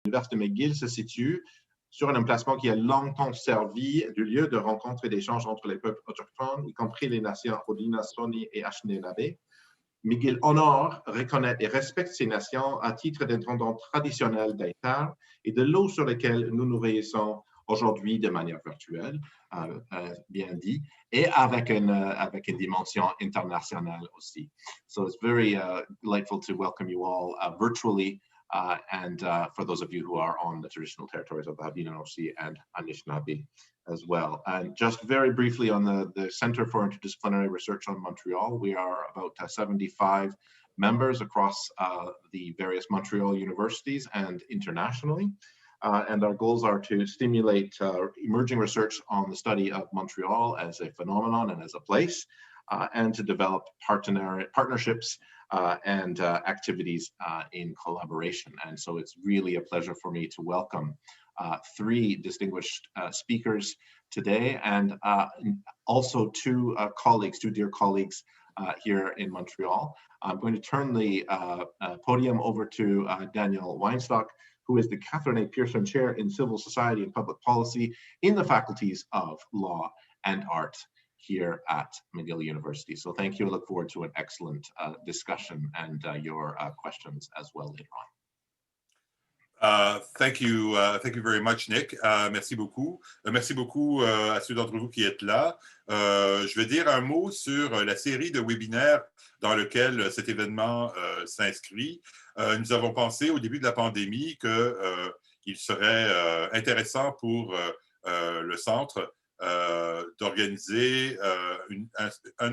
l'Université McGill se situe sur un emplacement qui a longtemps servi de lieu de rencontre et d'échange entre les peuples autochtones, y compris les nations Haudenosaunee et Anishinaabe. McGill honore, reconnaît et respecte ces nations à titre d'intendant traditionnel des terres et de l'eau sur lesquelles nous nous réunissons aujourd'hui de manière virtuelle, bien dit, et avec une dimension internationale aussi. So it's very delightful to welcome you all virtually, and for those of you who are on the traditional territories of the Haudenosaunee and Anishinaabe as well. And just very briefly on the Center for Interdisciplinary Research on Montreal, we are about 75 members across the various Montreal universities and internationally. And our goals are to stimulate emerging research on the study of Montreal as a phenomenon and as a place, and to develop partnerships and activities in collaboration. And so it's really a pleasure for me to welcome three distinguished speakers today, and also two dear colleagues here in Montreal. I'm going to turn the podium over to Daniel Weinstock, who is the Catherine A. Pearson Chair in Civil Society and Public Policy in the faculties of Law and Art here at McGill University. So thank you. I look forward to an excellent discussion and your questions as well later on. Thank you very much, Nick. Merci beaucoup. Merci beaucoup à ceux d'entre vous qui êtes là. Je vais dire un mot sur la série de webinaires dans lequel cet événement s'inscrit. Nous avons pensé au début de la pandémie qu'il serait intéressant pour le centre d'organiser un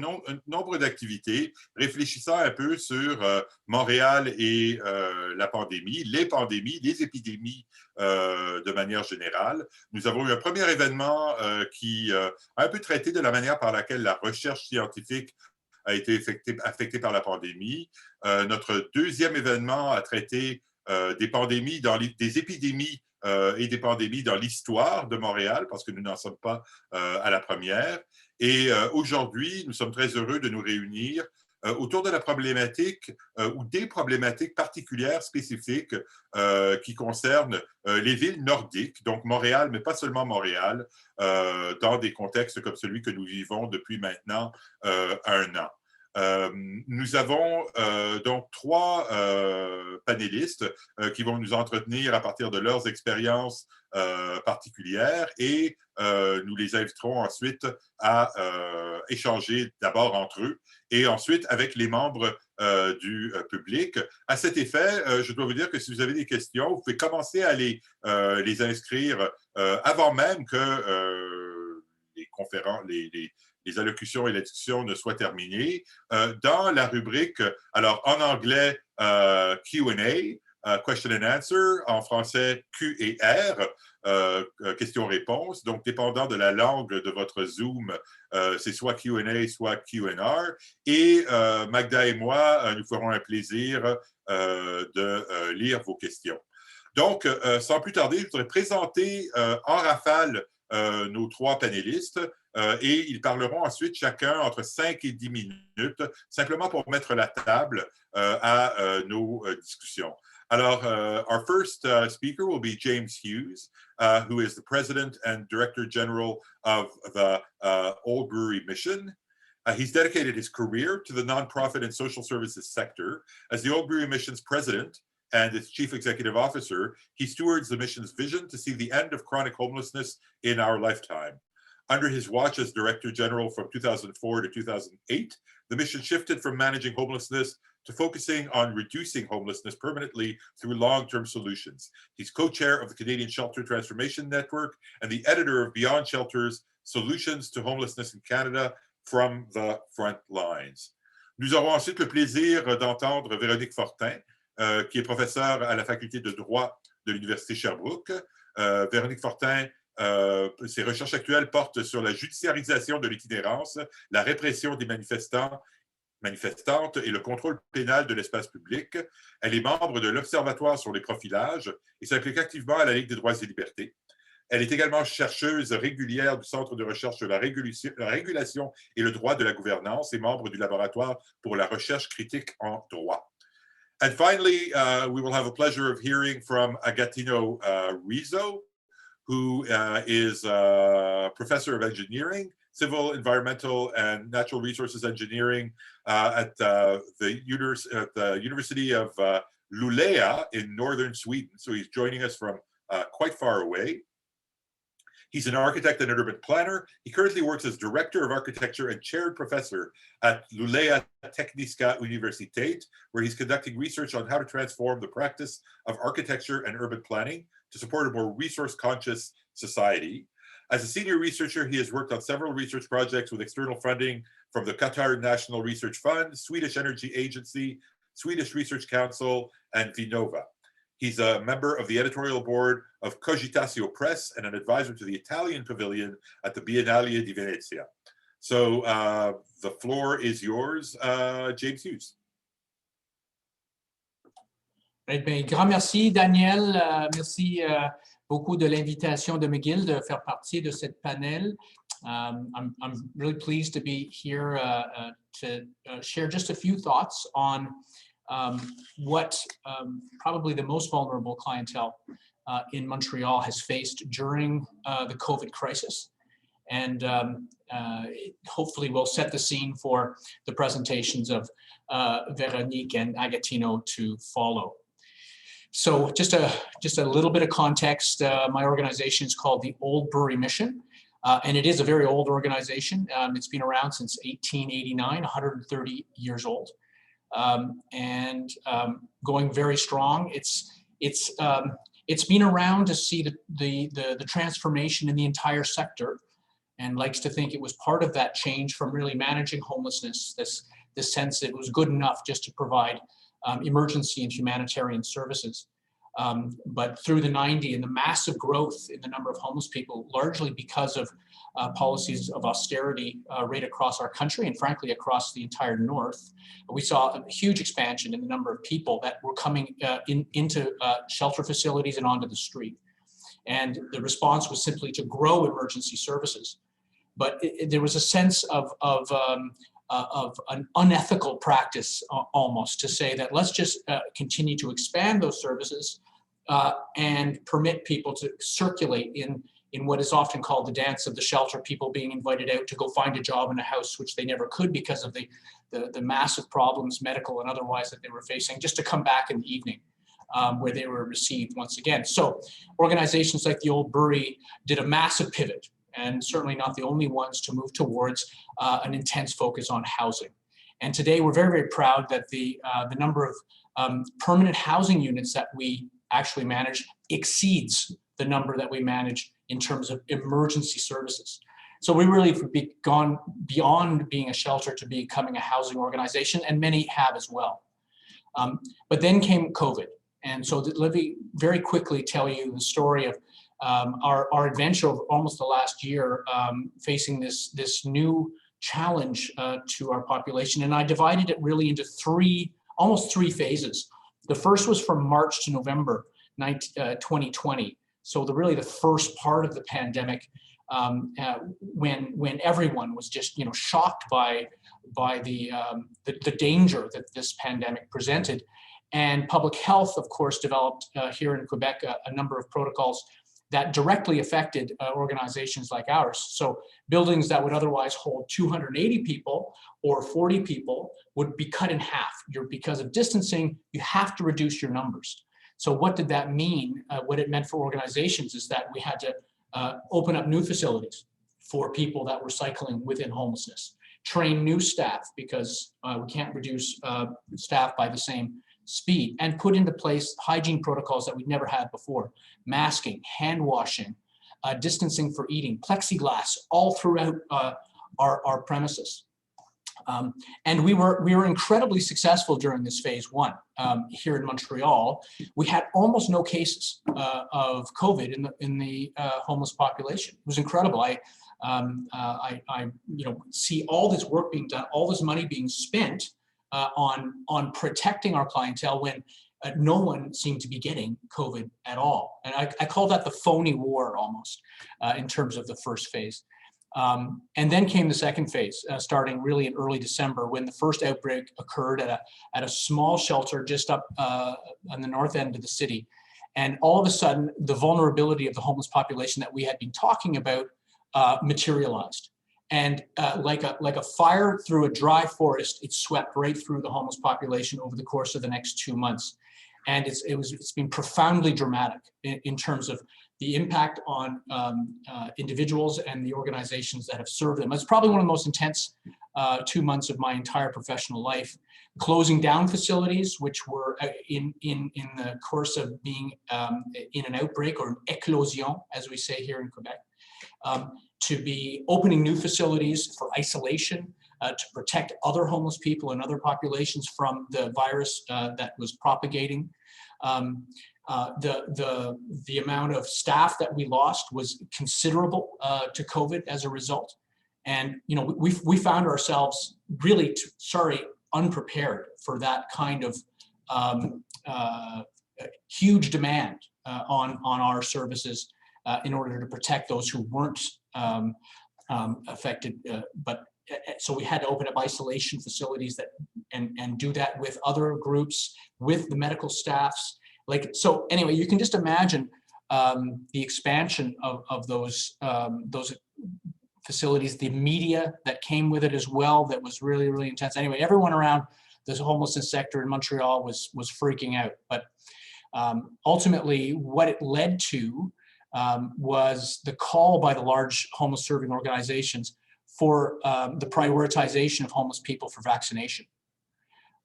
nombre d'activités réfléchissant un peu sur Montréal et la pandémie, les épidémies de manière générale. Nous avons eu un premier événement qui a un peu traité de la manière par laquelle la recherche scientifique a été affectée par la pandémie. Notre deuxième événement a traité des épidémies et des pandémies dans l'histoire de Montréal, parce que nous n'en sommes pas à la première. Et aujourd'hui, nous sommes très heureux de nous réunir autour de la problématique ou des problématiques particulières spécifiques qui concernent les villes nordiques, donc Montréal, mais pas seulement Montréal, dans des contextes comme celui que nous vivons depuis maintenant 1 an. Nous avons donc 3 panélistes qui vont nous entretenir à partir de leurs expériences particulières, et nous les inviterons ensuite à échanger d'abord entre eux et ensuite avec les membres du public. À cet effet, je dois vous dire que si vous avez des questions, vous pouvez commencer à les inscrire avant même que les allocutions et la discussion ne soient terminées, dans la rubrique, alors en anglais, Q&A, question and answer, en français Q et R, questions-réponses. Donc, dépendant de la langue de votre Zoom, c'est soit Q&A, soit Q&R. Et Magda et moi, nous ferons un plaisir de lire vos questions. Donc, sans plus tarder, je voudrais présenter en rafale nos 3 panélistes. Et ils parleront ensuite chacun entre 5 et 10 minutes, simplement pour mettre la table à nos discussions. Alors, our first speaker will be James Hughes, who is the President and Director General of the Old Brewery Mission. He's dedicated his career to the nonprofit and social services sector. As the Old Brewery Mission's president and its chief executive officer, he stewards the mission's vision to see the end of chronic homelessness in our lifetime. Under his watch as Director General from 2004 to 2008, the mission shifted from managing homelessness to focusing on reducing homelessness permanently through long-term solutions. He's co-chair of the Canadian Shelter Transformation Network and the editor of Beyond Shelters, Solutions to Homelessness in Canada from the Front Lines. Nous aurons ensuite le plaisir d'entendre Véronique Fortin, qui est professeure à la faculté de droit de l'Université Sherbrooke. Véronique Fortin, ses recherches actuelles portent sur la judiciarisation de l'itinérance, la répression des manifestantes et le contrôle pénal de l'espace public. Elle est membre de l'Observatoire sur les profilages et s'implique activement à la Ligue des droits et libertés. Elle est également chercheuse régulière du Centre de recherche sur la régulation et le droit de la gouvernance et membre du laboratoire pour la recherche critique en droit. And finally, we will have the pleasure of hearing from Agostino Rizzo, who is a professor of engineering, civil, environmental, and natural resources engineering at the University of Luleå in northern Sweden. So he's joining us from quite far away. He's an architect and an urban planner. He currently works as Director of Architecture and Chaired Professor at Luleå Tekniska Universitet, where he's conducting research on how to transform the practice of architecture and urban planning to support a more resource-conscious society. As a senior researcher, he has worked on several research projects with external funding from the Qatar National Research Fund, Swedish Energy Agency, Swedish Research Council, and Vinnova. He's a member of the editorial board of Cogitatio Press and an advisor to the Italian pavilion at the Biennale di Venezia. So the floor is yours, James Hughes. Grand merci, Daniel. Merci beaucoup de l'invitation de McGill de faire partie de cette panel. I'm really pleased to be here to share just a few thoughts on what probably the most vulnerable clientele in Montreal has faced during the COVID crisis. And hopefully we'll set the scene for the presentations of Véronique and Agostino to follow. So just a little bit of context. My organization is called the Old Brewery Mission. And it is a very old organization. It's been around since 1889, 130 years old. And going very strong. It's been around to see the transformation in the entire sector, and likes to think it was part of that change from really managing homelessness, this sense that it was good enough just to provide emergency and humanitarian services. But through the 90s and the massive growth in the number of homeless people, largely because of policies of austerity right across our country and frankly across the entire North, we saw a huge expansion in the number of people that were coming into shelter facilities and onto the street. And the response was simply to grow emergency services. But there was a sense of an unethical practice almost to say that let's just continue to expand those services and permit people to circulate in what is often called the dance of the shelter, people being invited out to go find a job in a house which they never could because of the massive problems, medical and otherwise, that they were facing, just to come back in the evening where they were received once again. So organizations like the Old Brewery did a massive pivot, and certainly not the only ones, to move towards an intense focus on housing. And today we're very, very proud that the number of permanent housing units that we actually manage exceeds the number that we manage in terms of emergency services. So we really have gone beyond being a shelter to becoming a housing organization, and many have as well. But then came COVID. And so let me very quickly tell you the story of our adventure of almost the last year facing this new challenge to our population. And I divided it really into almost three phases. The first was from March to November 2020. So really the first part of the pandemic, when everyone was just shocked by the danger that this pandemic presented. And public health, of course, developed here in Quebec a number of protocols that directly affected organizations like ours. So buildings that would otherwise hold 280 people or 40 people would be cut in half. Because of distancing, you have to reduce your numbers. So what did that mean? What it meant for organizations is that we had to open up new facilities for people that were cycling within homelessness, train new staff because we can't reduce staff by the same speed, and put into place hygiene protocols that we'd never had before: masking, hand washing, distancing for eating, plexiglass all throughout our premises. And we were incredibly successful during this phase one here in Montreal. We had almost no cases of COVID in the homeless population. It was incredible. I see all this work being done, all this money being spent on protecting our clientele when no one seemed to be getting COVID at all. And I call that the phony war almost in terms of the first phase. And then came the second phase, starting really in early December, when the first outbreak occurred at a small shelter just up on the north end of the city. And all of a sudden, the vulnerability of the homeless population that we had been talking about materialized. And like a fire through a dry forest, it swept right through the homeless population over the course of the next 2 months. And it's been profoundly dramatic in terms of the impact on individuals and the organizations that have served them. It's probably one of the most intense 2 months of my entire professional life. Closing down facilities, which were in the course of being in an outbreak, or an éclosion, as we say here in Quebec, to be opening new facilities for isolation, to protect other homeless people and other populations from the virus that was propagating. The amount of staff that we lost was considerable to COVID as a result. And, you know, we found ourselves really, unprepared for that kind of huge demand on our services in order to protect those who weren't affected. So we had to open up isolation facilities and do that with other groups, with the medical staffs. So anyway, you can just imagine the expansion of those facilities, the media that came with it as well, that was really, really intense. Anyway, everyone around the homelessness sector in Montreal was freaking out. But ultimately, what it led to was the call by the large homeless serving organizations for the prioritization of homeless people for vaccination.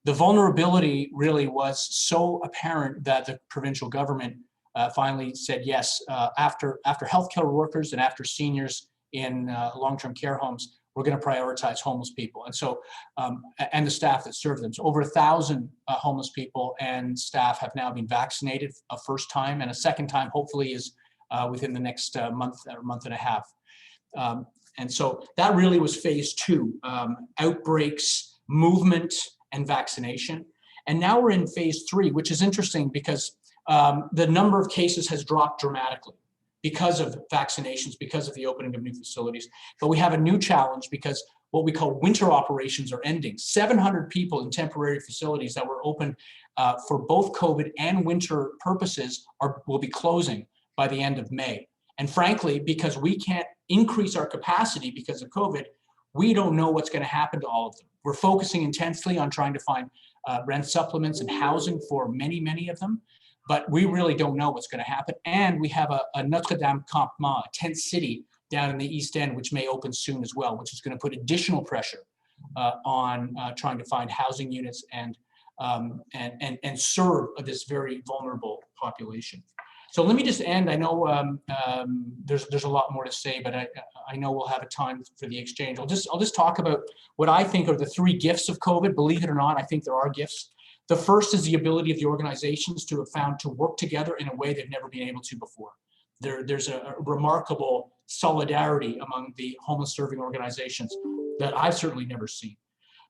The vulnerability really was so apparent that the provincial government finally said yes. After healthcare workers and after seniors in long-term care homes, we're going to prioritize homeless people, and so and the staff that serve them. So over 1,000 homeless people and staff have now been vaccinated a first time, and a second time hopefully is within the next month or month and a half. And so that really was phase 2, outbreaks, movement, and vaccination. And now we're in phase 3, which is interesting because the number of cases has dropped dramatically because of vaccinations, because of the opening of new facilities. But we have a new challenge because what we call winter operations are ending. 700 people in temporary facilities that were open for both COVID and winter purposes will be closing by the end of May. And frankly, because we can't increase our capacity because of COVID, we don't know what's going to happen to all of them. We're focusing intensely on trying to find rent supplements and housing for many, many of them, but we really don't know what's going to happen. And we have a Notre Dame campement, a tent city down in the East End, which may open soon as well, which is going to put additional pressure on trying to find housing units and serve this very vulnerable population. So let me just end. I know there's a lot more to say, but I know we'll have a time for the exchange. I'll just talk about what I think are the 3 gifts of COVID. Believe it or not, I think there are gifts. The first is the ability of the organizations to have found to work together in a way they've never been able to before. There's a remarkable solidarity among the homeless serving organizations that I've certainly never seen.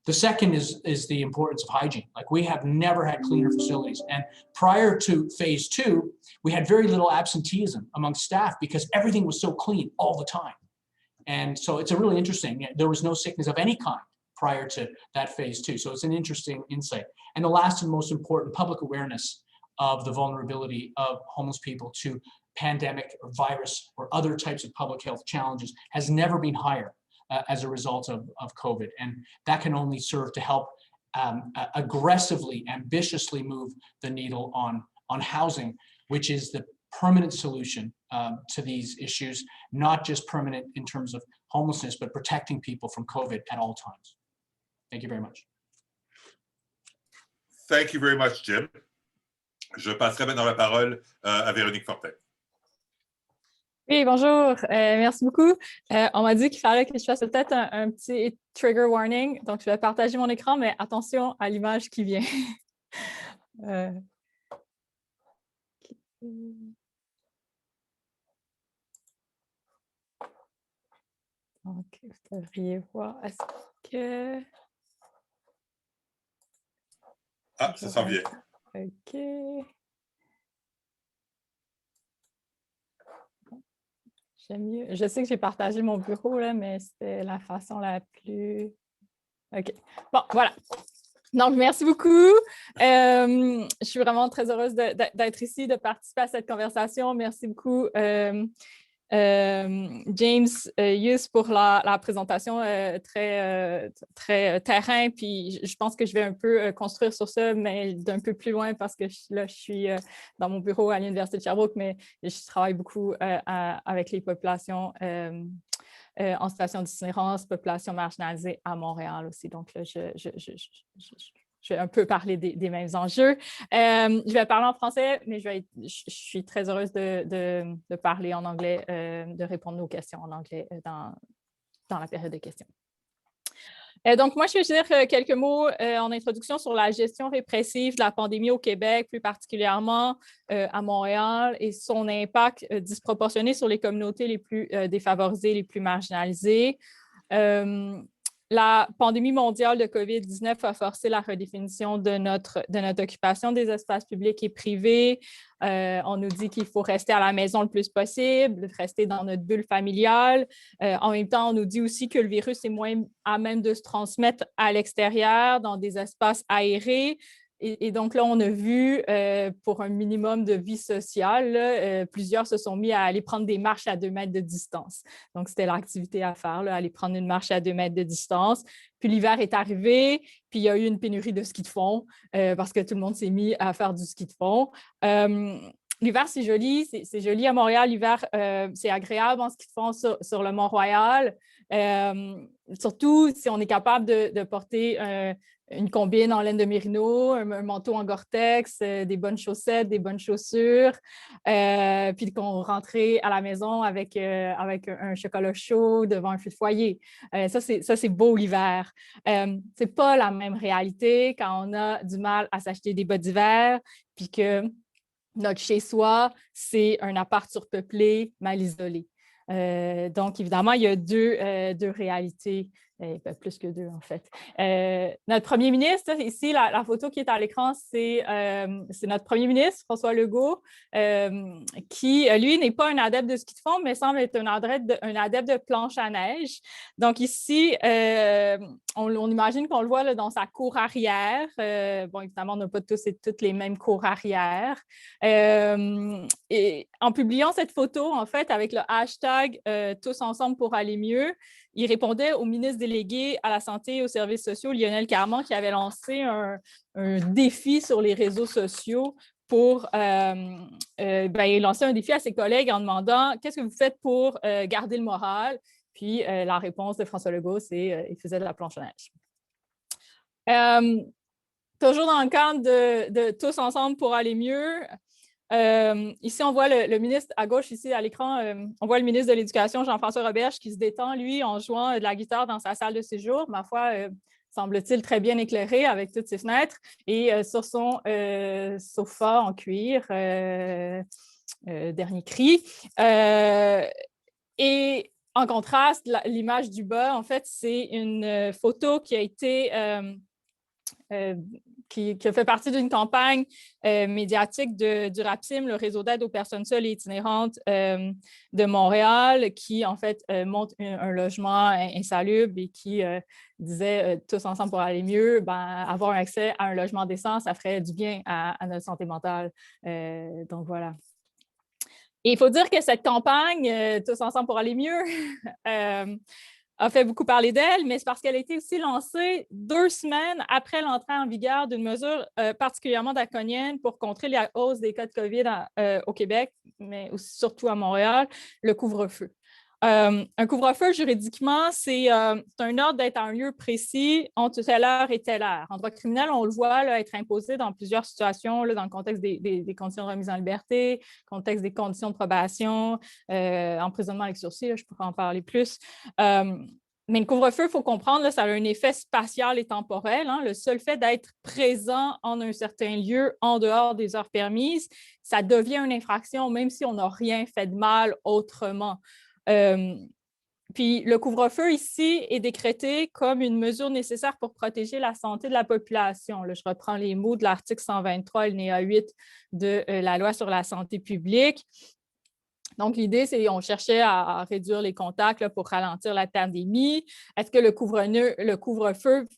The second is the importance of hygiene. Like, we have never had cleaner facilities. And prior to phase 2, we had very little absenteeism among staff because everything was so clean all the time. And so it's a really interesting, there was no sickness of any kind prior to that phase 2. So it's an interesting insight. And the last and most important, public awareness of the vulnerability of homeless people to pandemic or virus or other types of public health challenges has never been higher as a result of COVID. And that can only serve to help aggressively, ambitiously move the needle on housing, which is the permanent solution to these issues, not just permanent in terms of homelessness, but protecting people from COVID at all times. Thank you very much. Thank you very much, Jim. Je passerai maintenant la parole à Véronique Fortin. Oui, bonjour. Merci beaucoup. On m'a dit qu'il fallait que je fasse peut-être un petit trigger warning. Donc, je vais partager mon écran, mais attention à l'image qui vient. Donc, vous devriez voir. Est-ce que... Ah, ça s'en vient. OK. J'aime mieux. Je sais que j'ai partagé mon bureau, là, mais c'était la façon la plus... OK. Bon, voilà. Donc, merci beaucoup. Je suis vraiment très heureuse d'être ici, de participer à cette conversation. Merci beaucoup, James Hughes, pour la présentation très terrain. Puis, je pense que je vais un peu construire sur ça, mais d'un peu plus loin parce que là, je suis dans mon bureau à l'Université de Sherbrooke, mais je travaille beaucoup avec les populations en situation d'itinérance, population marginalisée à Montréal aussi. Donc, là, je vais un peu parler des mêmes enjeux. Je vais parler en français, mais je suis très heureuse de parler en anglais, de répondre aux questions en anglais dans la période de questions. Donc, moi, je vais dire quelques mots en introduction sur la gestion répressive de la pandémie au Québec, plus particulièrement à Montréal, et son impact disproportionné sur les communautés les plus défavorisées, les plus marginalisées. La pandémie mondiale de COVID-19 a forcé la redéfinition de notre occupation des espaces publics et privés. On nous dit qu'il faut rester à la maison le plus possible, rester dans notre bulle familiale. En même temps, on nous dit aussi que le virus est moins à même de se transmettre à l'extérieur, dans des espaces aérés. Et donc là, on a vu, pour un minimum de vie sociale, là, plusieurs se sont mis à aller prendre des marches à 2 mètres de distance. Donc, c'était l'activité à faire, là, aller prendre une marche à 2 mètres de distance. Puis l'hiver est arrivé, puis il y a eu une pénurie de ski de fond parce que tout le monde s'est mis à faire du ski de fond. L'hiver, c'est joli. C'est joli à Montréal. L'hiver, c'est agréable en ski de fond sur le Mont-Royal. Surtout si on est capable de porter une combine en laine de mérino, un manteau en Gore-Tex, des bonnes chaussettes, des bonnes chaussures, puis qu'on rentrait à la maison avec un chocolat chaud devant un feu de foyer. Ça, c'est beau l'hiver. C'est pas la même réalité quand on a du mal à s'acheter des bottes d'hiver, puis que notre chez-soi, c'est un appart surpeuplé, mal isolé. Donc, évidemment, il y a deux réalités, plus que deux, en fait. Notre premier ministre, ici, la photo qui est à l'écran, c'est notre premier ministre, François Legault, qui, lui, n'est pas un adepte de ski de fond, mais semble être un adepte de planche à neige. Donc, ici, on imagine qu'on le voit là, dans sa cour arrière. Bon, évidemment, on n'a pas tous et toutes les mêmes cours arrière. Et en publiant cette photo, en fait, avec le hashtag Tous ensemble pour aller mieux, il répondait au ministre délégué à la santé et aux services sociaux, Lionel Carman, qui avait lancé un défi sur les réseaux sociaux pour lancer un défi à ses collègues en demandant « Qu'est-ce que vous faites pour garder le moral? » Puis la réponse de François Legault, c'est « Il faisait de la planche à neige ». Toujours dans le cadre de Tous ensemble pour aller mieux, ici, on voit le ministre à gauche, ici à l'écran, on voit le ministre de l'Éducation, Jean-François Roberge, qui se détend, lui, en jouant de la guitare dans sa salle de séjour. Ma foi, semble-t-il très bien éclairé avec toutes ses fenêtres. Et sur son sofa en cuir, dernier cri. Et en contraste, l'image du bas, en fait, c'est une photo qui a été... qui a fait partie d'une campagne médiatique du RAPSIM, le réseau d'aide aux personnes seules et itinérantes de Montréal, qui, en fait, montre un logement insalubre et qui disait tous ensemble pour aller mieux, avoir un accès à un logement décent, ça ferait du bien à notre santé mentale. Donc, voilà. Et il faut dire que cette campagne, tous ensemble pour aller mieux, a fait beaucoup parler d'elle, mais c'est parce qu'elle a été aussi lancée 2 semaines après l'entrée en vigueur d'une mesure particulièrement draconienne pour contrer la hausse des cas de COVID au Québec, mais aussi, surtout à Montréal, le couvre-feu. Un couvre-feu, juridiquement, c'est un ordre d'être à un lieu précis entre telle heure et telle heure. En droit criminel, on le voit là, être imposé dans plusieurs situations, là, dans le contexte des conditions de remise en liberté, contexte des conditions de probation, emprisonnement avec sursis, là, je pourrais en parler plus. Mais le couvre-feu, il faut comprendre, là, ça a un effet spatial et temporel. Hein. Le seul fait d'être présent en un certain lieu en dehors des heures permises, ça devient une infraction, même si on n'a rien fait de mal autrement. Puis le couvre-feu ici est décrété comme une mesure nécessaire pour protéger la santé de la population. Là, je reprends les mots de l'article 123, alinéa 8 de la loi sur la santé publique. Donc, l'idée, c'est qu'on cherchait à réduire les contacts là, pour ralentir la pandémie. Est-ce que le couvre-feu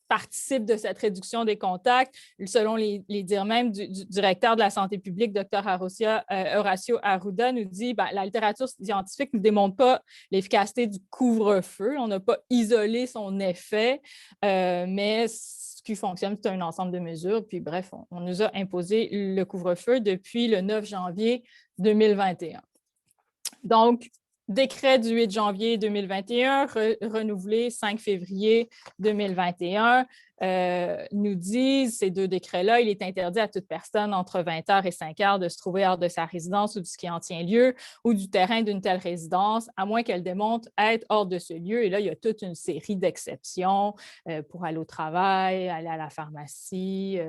participe de cette réduction des contacts? Selon les dires même du directeur de la santé publique, Dr. Horacio Arruda, nous dit ben, la littérature scientifique ne démontre pas l'efficacité du couvre-feu. On n'a pas isolé son effet, mais ce qui fonctionne, c'est un ensemble de mesures. Puis bref, on nous a imposé le couvre-feu depuis le 9 janvier 2021. Donc, décret du 8 janvier 2021, renouvelé 5 février 2021, nous disent, ces deux décrets-là, il est interdit à toute personne entre 20h et 5h de se trouver hors de sa résidence ou de ce qui en tient lieu ou du terrain d'une telle résidence, à moins qu'elle démontre être hors de ce lieu. Et là, il y a toute une série d'exceptions pour aller au travail, aller à la pharmacie,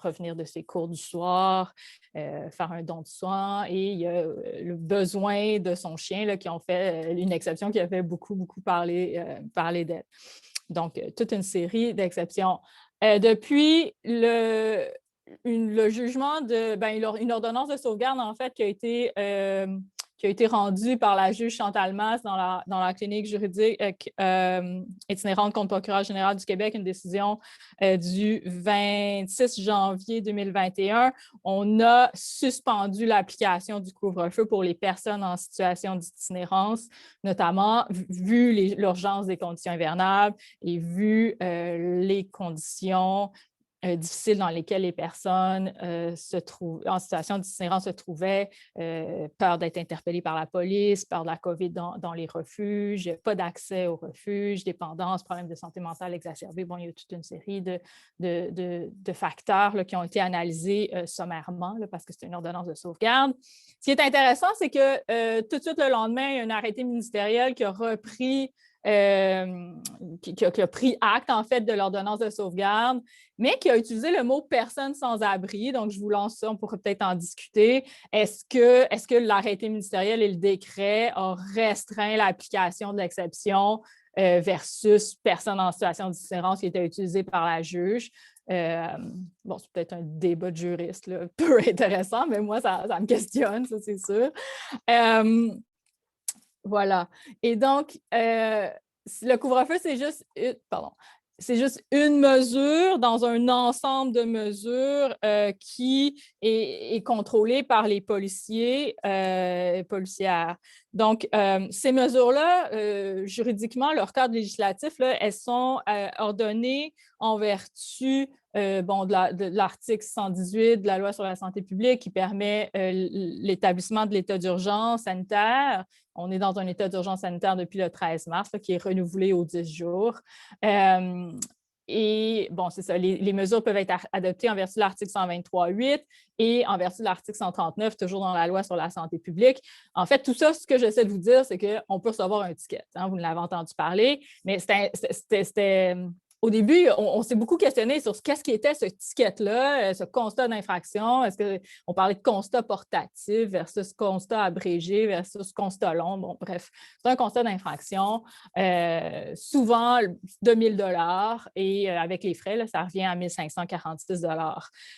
revenir de ses cours du soir, faire un don de sang, et il y a le besoin de son chien là, qui ont fait une exception qui a fait beaucoup parler d'elle. Donc, toute une série d'exceptions. Depuis le jugement une ordonnance de sauvegarde, en fait, qui a été rendue par la juge Chantal Masse dans la clinique juridique itinérante contre le procureur général du Québec, une décision du 26 janvier 2021. On a suspendu l'application du couvre-feu pour les personnes en situation d'itinérance, notamment vu l'urgence des conditions hivernales et vu les conditions difficiles dans lesquelles les personnes en situation d'itinérance se trouvaient, peur d'être interpellées par la police, peur de la COVID dans les refuges, pas d'accès aux refuges, dépendance, problèmes de santé mentale exacerbés. Bon, il y a toute une série de facteurs là, qui ont été analysés sommairement là, parce que c'est une ordonnance de sauvegarde. Ce qui est intéressant, c'est que tout de suite le lendemain, il y a un arrêté ministériel qui a repris qui a pris acte, en fait, de l'ordonnance de sauvegarde, mais qui a utilisé le mot « personne sans abri ». Donc, je vous lance ça, on pourrait peut-être en discuter. Est-ce que l'arrêté ministériel et le décret ont restreint l'application de l'exception versus personne en situation de différence qui était utilisée par la juge? Bon, c'est peut-être un débat de juriste, là, peu intéressant, mais moi, ça me questionne, ça, c'est sûr. Voilà. Et donc, le couvre-feu, c'est juste une mesure dans un ensemble de mesures qui est contrôlée par les policiers et policières. Donc, ces mesures-là, juridiquement, leur cadre législatif, là, elles sont ordonnées en vertu de l'article 118 de la loi sur la santé publique qui permet l'établissement de l'état d'urgence sanitaire. On est dans un état d'urgence sanitaire depuis le 13 mars, là, qui est renouvelé aux 10 jours. Et bon, c'est ça, les mesures peuvent être adoptées en vertu de l'article 123.8 et en vertu de l'article 139, toujours dans la loi sur la santé publique. En fait, tout ça, ce que j'essaie de vous dire, c'est qu'on peut recevoir un ticket. Hein, vous l'avez entendu parler, mais c'était au début, on s'est beaucoup questionné sur qu'est-ce qui était ce ticket-là, ce constat d'infraction. Est-ce qu'on parlait de constat portatif versus constat abrégé versus constat long? Bon, bref, c'est un constat d'infraction, souvent de 1 000 $, et avec les frais, là, ça revient à 1 546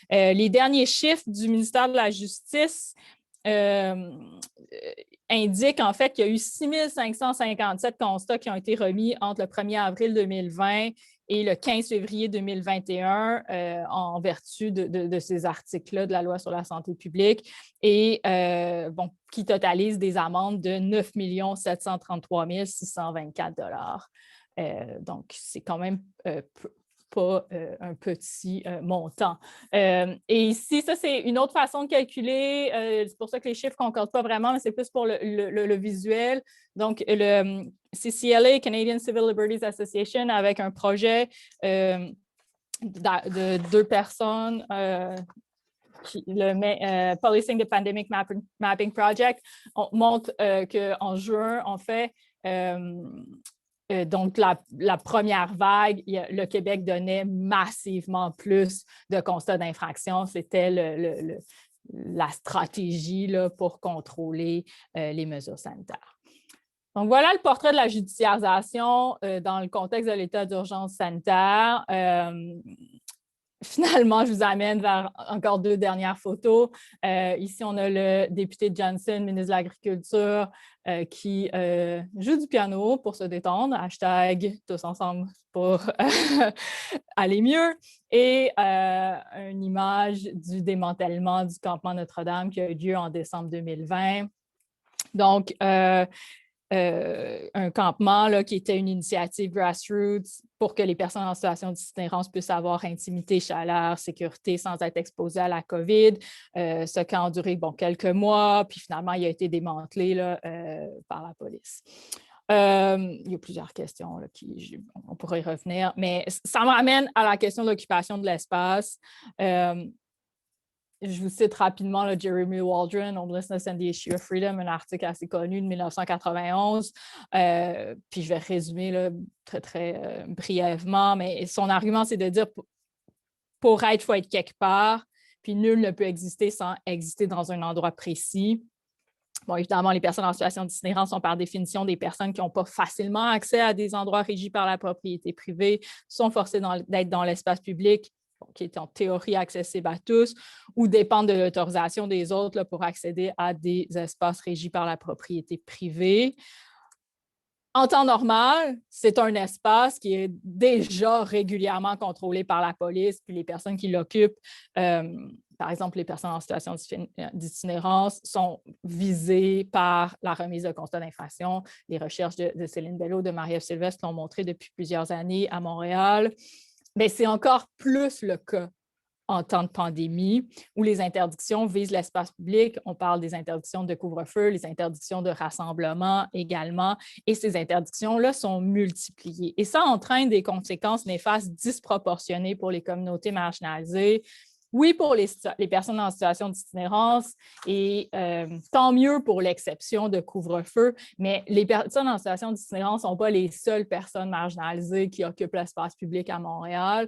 $. Les derniers chiffres du ministère de la Justice indiquent en fait qu'il y a eu 6 557 constats qui ont été remis entre le 1er avril 2020 et le 15 février 2021 en vertu de ces articles-là de la loi sur la santé publique et qui totalisent des amendes de 9 733 624 $. Donc, c'est quand même pas un petit montant. Et ici, ça, c'est une autre façon de calculer. C'est pour ça que les chiffres ne concordent pas vraiment, mais c'est plus pour le visuel. Donc, le CCLA, Canadian Civil Liberties Association, avec un projet de 2 personnes, le Policing the Pandemic Mapping Project, on montre qu'en juin, on fait... donc, la première vague, le Québec donnait massivement plus de constats d'infraction. C'était la stratégie là, pour contrôler les mesures sanitaires. Donc, voilà le portrait de la judiciarisation dans le contexte de l'état d'urgence sanitaire. finalement, je vous amène vers encore 2 dernières photos. Ici, on a le député Johnson, ministre de l'Agriculture, qui joue du piano pour se détendre. Hashtag tous ensemble pour aller mieux. Et une image du démantèlement du campement Notre-Dame qui a eu lieu en décembre 2020. Donc, un campement là, qui était une initiative grassroots pour que les personnes en situation d'itinérance puissent avoir intimité, chaleur, sécurité sans être exposées à la COVID. Ce camp a duré quelques mois, puis finalement, il a été démantelé là, par la police. Il y a plusieurs questions là, on pourrait y revenir, mais ça me ramène à la question de l'occupation de l'espace. Je vous cite rapidement le Jeremy Waldron, Homelessness and the Issue of Freedom, un article assez connu de 1991. Puis je vais résumer là, très, très brièvement, mais son argument, c'est de dire pour être, il faut être quelque part, puis nul ne peut exister sans exister dans un endroit précis. Bon, évidemment, les personnes en situation d'itinérance sont par définition des personnes qui n'ont pas facilement accès à des endroits régis par la propriété privée, sont forcées d'être dans l'espace public, qui est en théorie accessible à tous, ou dépendent de l'autorisation des autres là, pour accéder à des espaces régis par la propriété privée. En temps normal, c'est un espace qui est déjà régulièrement contrôlé par la police, puis les personnes qui l'occupent, par exemple, les personnes en situation d'itinérance, sont visées par la remise de constat d'infraction. Les recherches de Céline Bello, de Marie-Ève Sylvestre l'ont montré depuis plusieurs années à Montréal. Mais c'est encore plus le cas en temps de pandémie, où les interdictions visent l'espace public. On parle des interdictions de couvre-feu, les interdictions de rassemblement également, et ces interdictions-là sont multipliées. Et ça entraîne des conséquences néfastes disproportionnées pour les communautés marginalisées. Oui, pour les personnes en situation d'itinérance, et tant mieux pour l'exception de couvre-feu, mais les personnes en situation d'itinérance ne sont pas les seules personnes marginalisées qui occupent l'espace public à Montréal.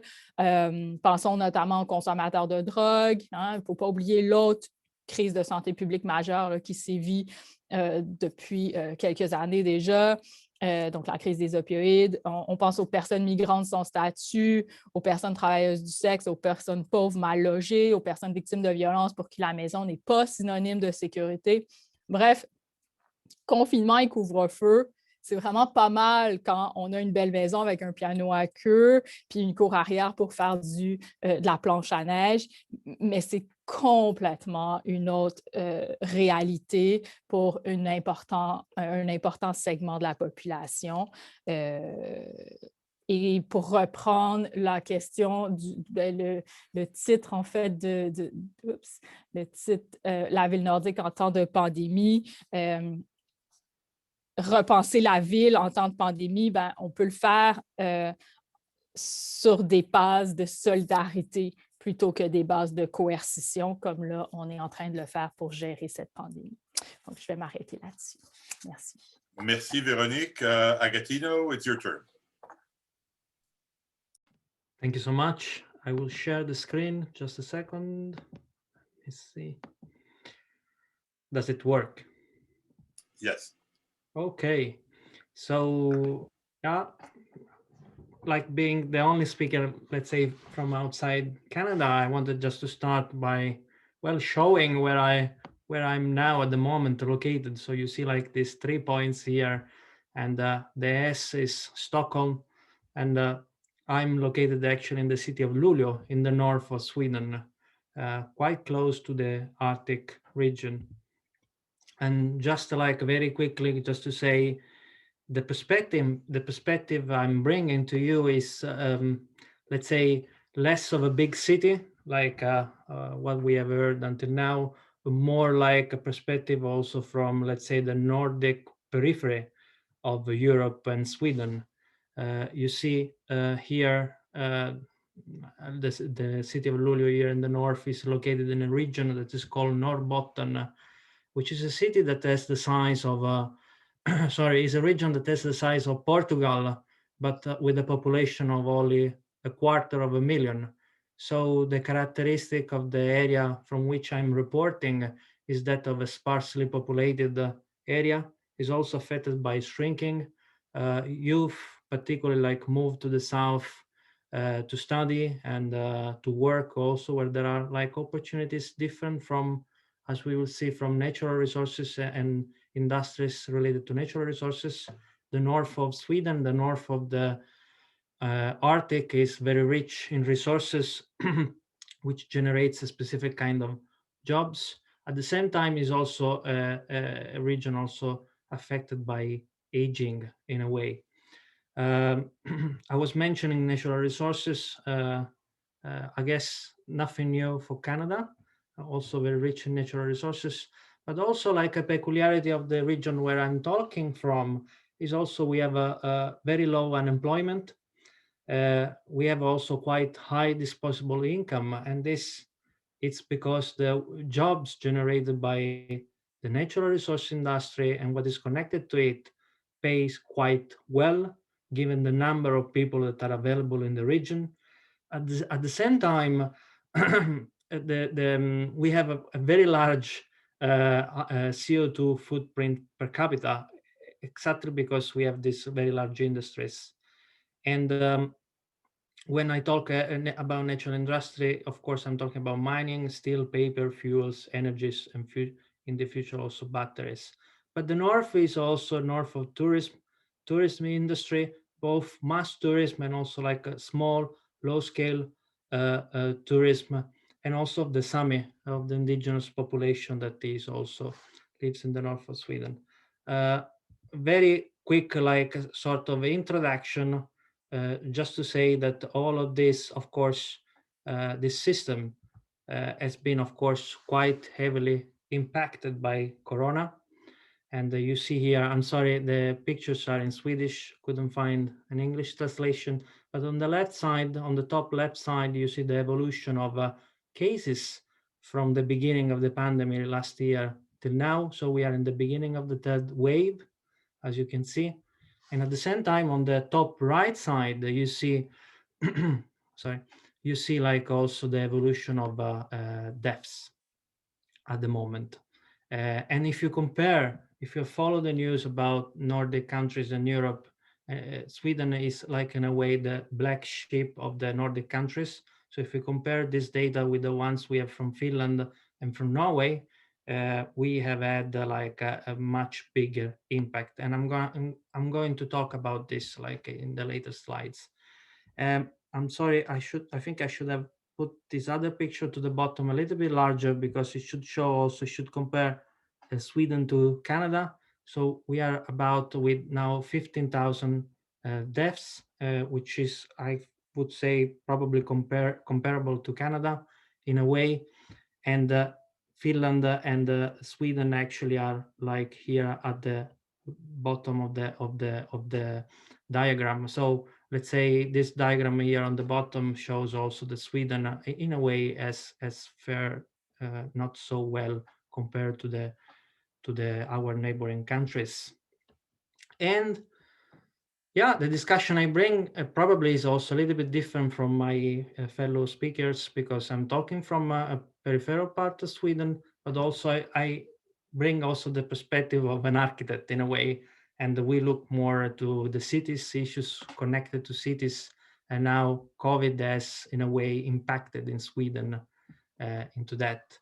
Pensons notamment aux consommateurs de drogue. Il ne faut pas oublier l'autre crise de santé publique majeure là, qui sévit depuis quelques années déjà. Donc, la crise des opioïdes. On pense aux personnes migrantes sans statut, aux personnes travailleuses du sexe, aux personnes pauvres mal logées, aux personnes victimes de violences pour qui la maison n'est pas synonyme de sécurité. Bref, confinement et couvre-feu, c'est vraiment pas mal quand on a une belle maison avec un piano à queue puis une cour arrière pour faire de la planche à neige, mais c'est complètement une autre réalité pour un important segment de la population. Et pour reprendre la question, le titre en fait le titre La ville nordique en temps de pandémie, repenser la ville en temps de pandémie, on peut le faire sur des bases de solidarité plutôt que des bases de coercition, comme là, on est en train de le faire pour gérer cette pandémie. Donc, je vais m'arrêter là-dessus. Merci. Merci, Véronique. Agatino, it's your turn. Thank you so much. I will share the screen. Just a second. Let's see. Does it work? Yes. Okay. So, like being the only speaker, let's say from outside Canada, I wanted just to start by, showing where I'm now at the moment located. So you see like these 3 points here, and the S is Stockholm, and I'm located actually in the city of Luleå in the north of Sweden, quite close to the Arctic region. And just like very quickly, just to say, the perspective I'm bringing to you is, let's say, less of a big city, like what we have heard until now, but more like a perspective also from, let's say, the Nordic periphery of Europe and Sweden. You see here, the city of Luleå here in the north is located in a region that is called Norrbotten, which is a city that has the size of is a region that has the size of Portugal, but with a population of only 250,000. So the characteristic of the area from which I'm reporting is that of a sparsely populated area, is also affected by shrinking. Youth, particularly like move to the south to study and to work also, where there are like opportunities different from, as we will see, from natural resources and industries related to natural resources. The north of Sweden, the north of the Arctic is very rich in resources, which generates a specific kind of jobs. At the same time, is also a region also affected by aging in a way. I was mentioning natural resources. I guess nothing new for Canada, also very rich in natural resources, but also like a peculiarity of the region where I'm talking from is also we have a very low unemployment. We have also quite high disposable income, and this it's because the jobs generated by the natural resource industry and what is connected to it pays quite well, given the number of people that are available in the region. At the same time, we have a very large CO2 footprint per capita, exactly because we have these very large industries. And when I talk about natural industry, of course, I'm talking about mining, steel, paper, fuels, energies, and in the future also batteries. But the north is also north of tourism industry, both mass tourism and also like a small, low-scale tourism, and also of the Sami, of the indigenous population that is also lives in the north of Sweden. Very quick, like sort of introduction. Just to say that all of this, of course, this system has been, of course, quite heavily impacted by Corona. And you see here, I'm sorry, the pictures are in Swedish, couldn't find an English translation. But on the left side, on the top left side, you see the evolution of cases from the beginning of the pandemic last year till now. So we are in the beginning of the third wave, as you can see. And at the same time, on the top right side, you see, sorry, you see like also the evolution of deaths at the moment. And if you compare, if you follow the news about Nordic countries in Europe, Sweden is like in a way the black sheep of the Nordic countries. So if we compare this data with the ones we have from Finland and from Norway, we have had like a much bigger impact, and I'm going to talk about this like in the later slides. I'm sorry, I think I should have put this other picture to the bottom a little bit larger, because it should show also, should compare Sweden to Canada. So we are about with now 15,000 deaths, which is, I would say, probably comparable to Canada in a way. And Finland and Sweden actually are like here at the bottom of the diagram. So let's say this diagram here on the bottom shows also that Sweden in a way as fare not so well compared to our neighboring countries. And yeah, the discussion I bring probably is also a little bit different from my fellow speakers, because I'm talking from a peripheral part of Sweden, but also I bring also the perspective of an architect in a way, and we look more to the cities, issues connected to cities, and now COVID has in a way impacted in Sweden into that.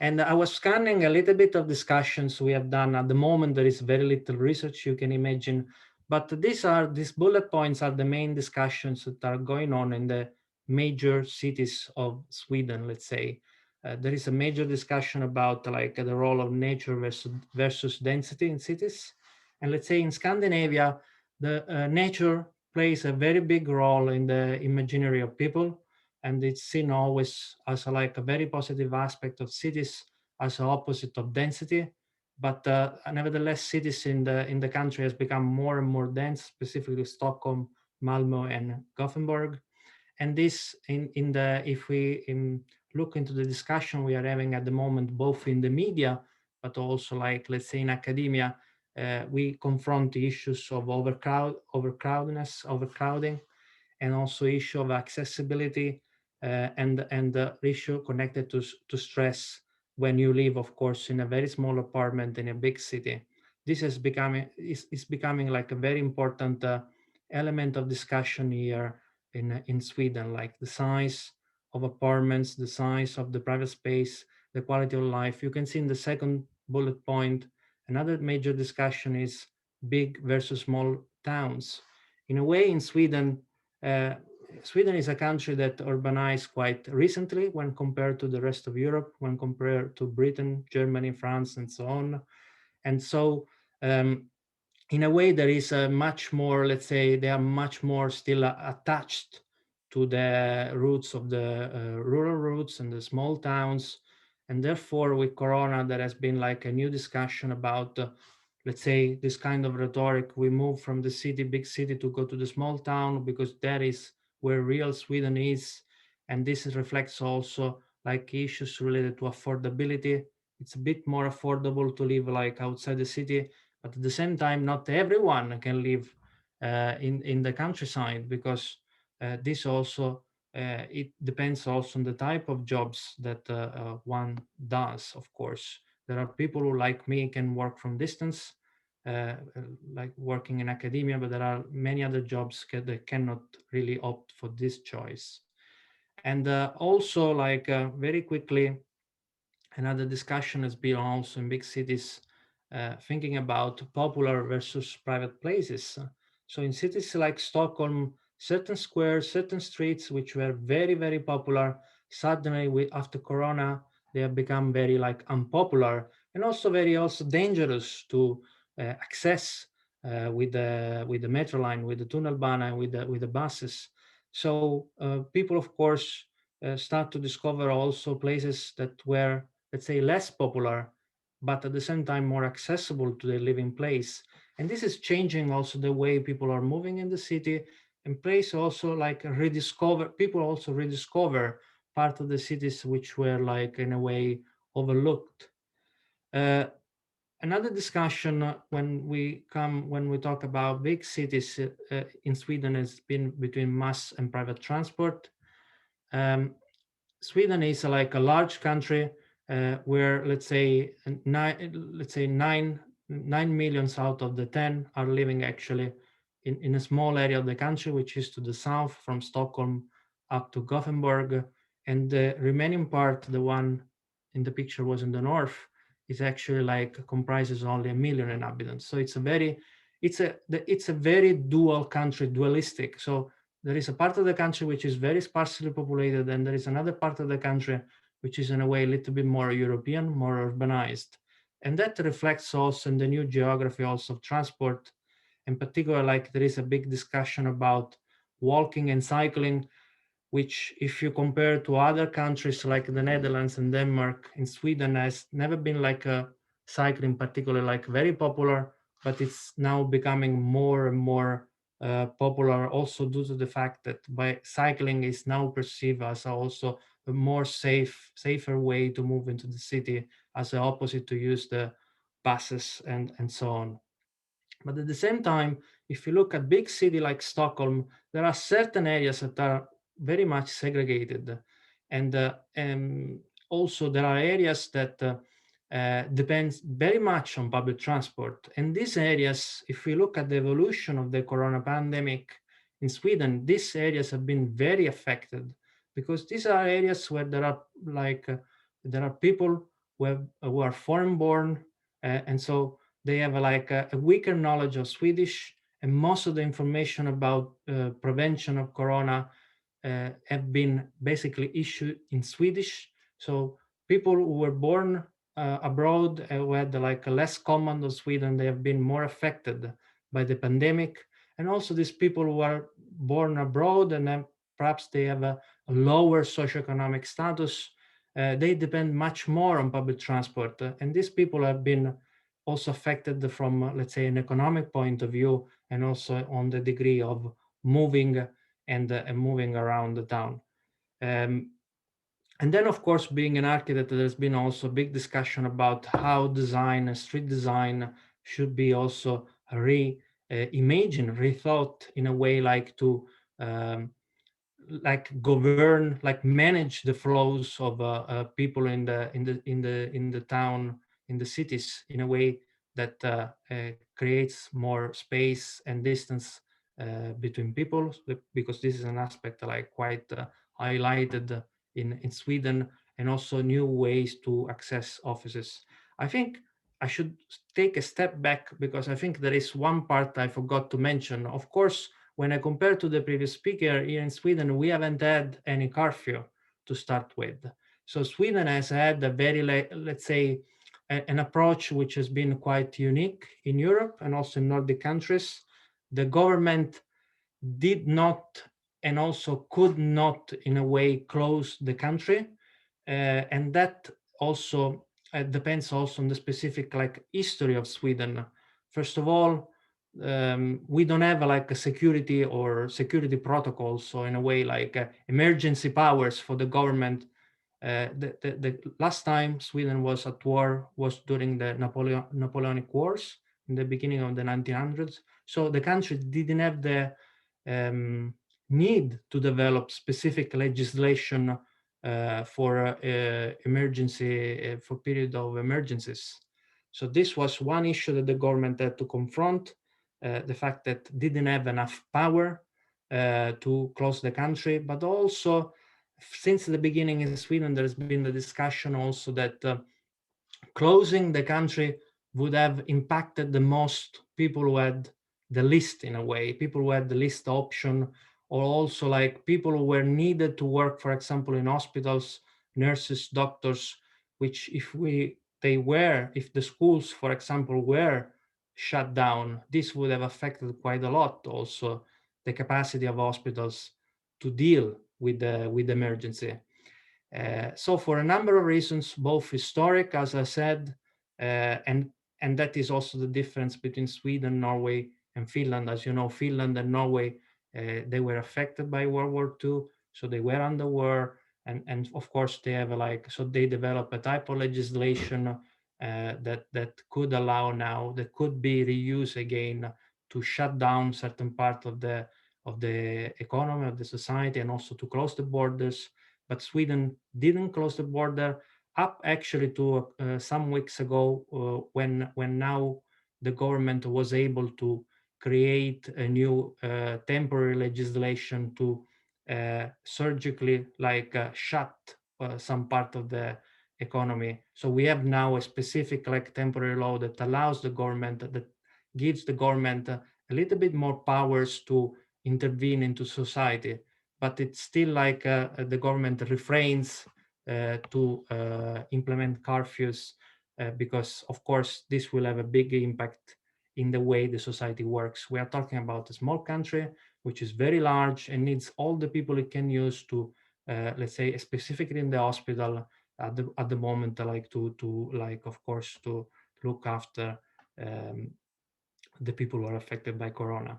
And I was scanning a little bit of discussions we have done. At the moment, there is very little research, you can imagine. But these bullet points are the main discussions that are going on in the major cities of Sweden, let's say. There is a major discussion about like the role of nature versus density in cities. And let's say in Scandinavia, the nature plays a very big role in the imaginary of people. And it's seen always as like a very positive aspect of cities, as an opposite of density. But nevertheless, cities in the country has become more and more dense, specifically Stockholm, Malmö, and Gothenburg. And this, if we look into the discussion we are having at the moment, both in the media, but also like, let's say in academia, we confront the issues of overcrowding, and also issue of accessibility, and the issue connected to stress when you live, of course, in a very small apartment in a big city. This is becoming like a very important element of discussion here in Sweden, like the size of apartments, the size of the private space, the quality of life. You can see in the second bullet point, another major discussion is big versus small towns. In a way, in Sweden, Sweden is a country that urbanized quite recently when compared to the rest of Europe, when compared to Britain, Germany, France, and so on. And so in a way, there is a much more, let's say, they are much more still attached to the roots of the rural roots and the small towns. And therefore, with Corona, there has been like a new discussion about, let's say, this kind of rhetoric. We move from the city, big city, to go to the small town because that is where real Sweden is. And this reflects also like issues related to affordability. It's a bit more affordable to live like outside the city, but at the same time, not everyone can live in the countryside, because this also, it depends also on the type of jobs that one does, of course. There are people who, like me, can work from distance, like working in academia, but there are many other jobs that cannot really opt for this choice. And also, like very quickly, another discussion has been also in big cities, thinking about popular versus private places. So in cities like Stockholm, certain squares, certain streets, which were very, very popular, suddenly after Corona, they have become very like unpopular, and also very also dangerous to access with the metro line, with the tunnelbana, with the buses. So people, of course, start to discover also places that were, let's say, less popular, but at the same time more accessible to their living place. And this is changing also the way people are moving in the city, and place also like people also rediscover part of the cities which were like in a way overlooked. Another discussion when we talk about big cities in Sweden has been between mass and private transport. Sweden is like a large country where let's say 9 million out of the 10 are living actually in a small area of the country, which is to the south from Stockholm up to Gothenburg, and the remaining part, the one in the picture was in the north, is actually like comprises only 1 million inhabitants. So it's a very dual country, dualistic. So there is a part of the country which is very sparsely populated, and there is another part of the country which is in a way a little bit more European, more urbanized. And that reflects also in the new geography also of transport. In particular, like there is a big discussion about walking and cycling, which if you compare to other countries like the Netherlands and Denmark, in Sweden has never been like a cycling particularly like very popular, but it's now becoming more and more popular also due to the fact that by cycling is now perceived as also a more safer way to move into the city, as the opposite to use the buses and so on. But at the same time, if you look at big city like Stockholm, there are certain areas that are very much segregated, and also there are areas that depends very much on public transport. And these areas, if we look at the evolution of the corona pandemic in Sweden, these areas have been very affected, because these are areas where there are people who are foreign born, and so they have like a weaker knowledge of Swedish, and most of the information about prevention of corona have been basically issued in Swedish. So people who were born abroad, who had like a less command of Sweden, they have been more affected by the pandemic. And also these people who are born abroad and then perhaps they have a lower socioeconomic status, they depend much more on public transport. And these people have been also affected from, let's say, an economic point of view, and also on the degree of moving and moving around the town. And then, of course, being an architect, there's been also a big discussion about how design and street design should be also reimagined, rethought in a way like to like govern, like manage the flows of people in the town, in the cities, in a way that creates more space and distance between people, because this is an aspect like quite highlighted in Sweden, and also new ways to access offices. I think I should take a step back because I think there is one part I forgot to mention. Of course, when I compare to the previous speaker, here in Sweden, we haven't had any curfew to start with. So Sweden has had a very, let's say, an approach which has been quite unique in Europe and also in Nordic countries. The government did not and also could not, in a way, close the country. And that also depends also on the specific history of Sweden. First of all, we don't have a security or security protocols, so in a way emergency powers for the government. The last time Sweden was at war was during the Napoleonic Wars in the beginning of the 1900s. So the country didn't have the need to develop specific legislation for emergency, for period of emergencies. So this was one issue that the government had to confront, the fact that didn't have enough power to close the country, but also since the beginning in Sweden, there's been the discussion also that closing the country would have impacted the most people who had the least, in a way, people who had the least option, or also people who were needed to work, for example, in hospitals, nurses, doctors, which if the schools, for example, were shut down, this would have affected quite a lot also the capacity of hospitals to deal with the emergency. So for a number of reasons, both historic, as I said, and that is also the difference between Sweden, Norway, and Finland. As you know, Finland and Norway, they were affected by World War II, so they were under war, and of course they have so they develop a type of legislation that could allow now, that could be reused again to shut down certain part of the economy, of the society, and also to close the borders. But Sweden didn't close the border up actually to some weeks ago when now the government was able to create a new temporary legislation to surgically shut some part of the economy. So we have now a specific temporary law that allows the government, that gives the government a little bit more powers to intervene into society, but it's still the government refrains to implement curfews because of course this will have a big impact in the way the society works. We are talking about a small country which is very large and needs all the people it can use to let's say specifically in the hospital at the moment of course to look after the people who are affected by corona.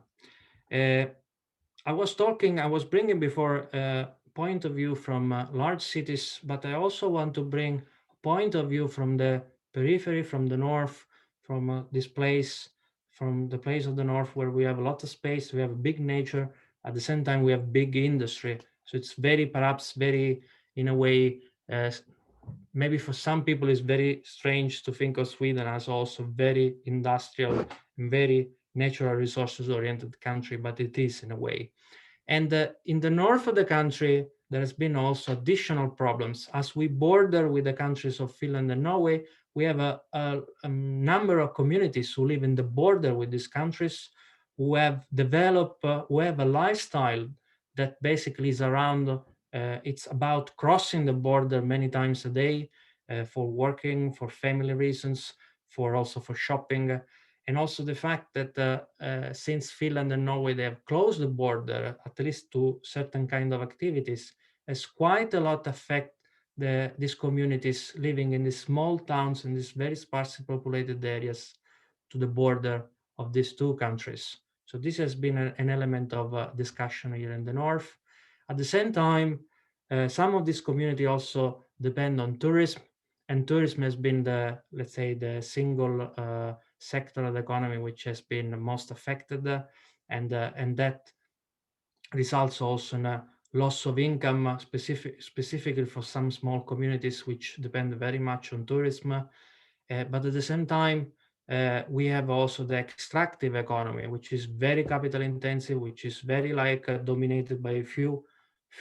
I was bringing before a point of view from large cities, but I also want to bring a point of view from the periphery, from the north, from this place, from the place of the north where we have a lot of space, we have a big nature, at the same time we have big industry. So it's perhaps very, in a way, maybe for some people it's very strange to think of Sweden as also very industrial and very natural resources oriented country, but it is in a way. And in the north of the country, there has been also additional problems. As we border with the countries of Finland and Norway, we have a number of communities who live in the border with these countries who have developed, who have a lifestyle that basically is around, it's about crossing the border many times a day for working, for family reasons, also for shopping. And also the fact that since Finland and Norway, they have closed the border, at least to certain kind of activities, has quite a lot affect these communities living in these small towns in these very sparsely populated areas to the border of these two countries. So this has been an element of discussion here in the north. At the same time, some of this community also depend on tourism, and tourism has been let's say, the single sector of the economy which has been most affected, and that results also in a loss of income, specifically for some small communities which depend very much on tourism. But at the same time, we have also the extractive economy, which is very capital intensive, which is very dominated by a few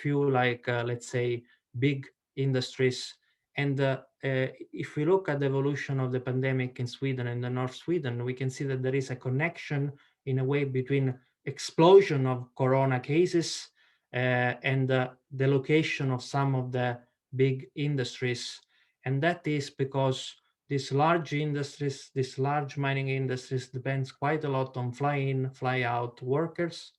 let's say big industries. And if we look at the evolution of the pandemic in Sweden and the North Sweden, we can see that there is a connection in a way between explosion of corona cases and the location of some of the big industries. And that is because these large industries, these large mining industries depends quite a lot on fly-in, fly-out workers.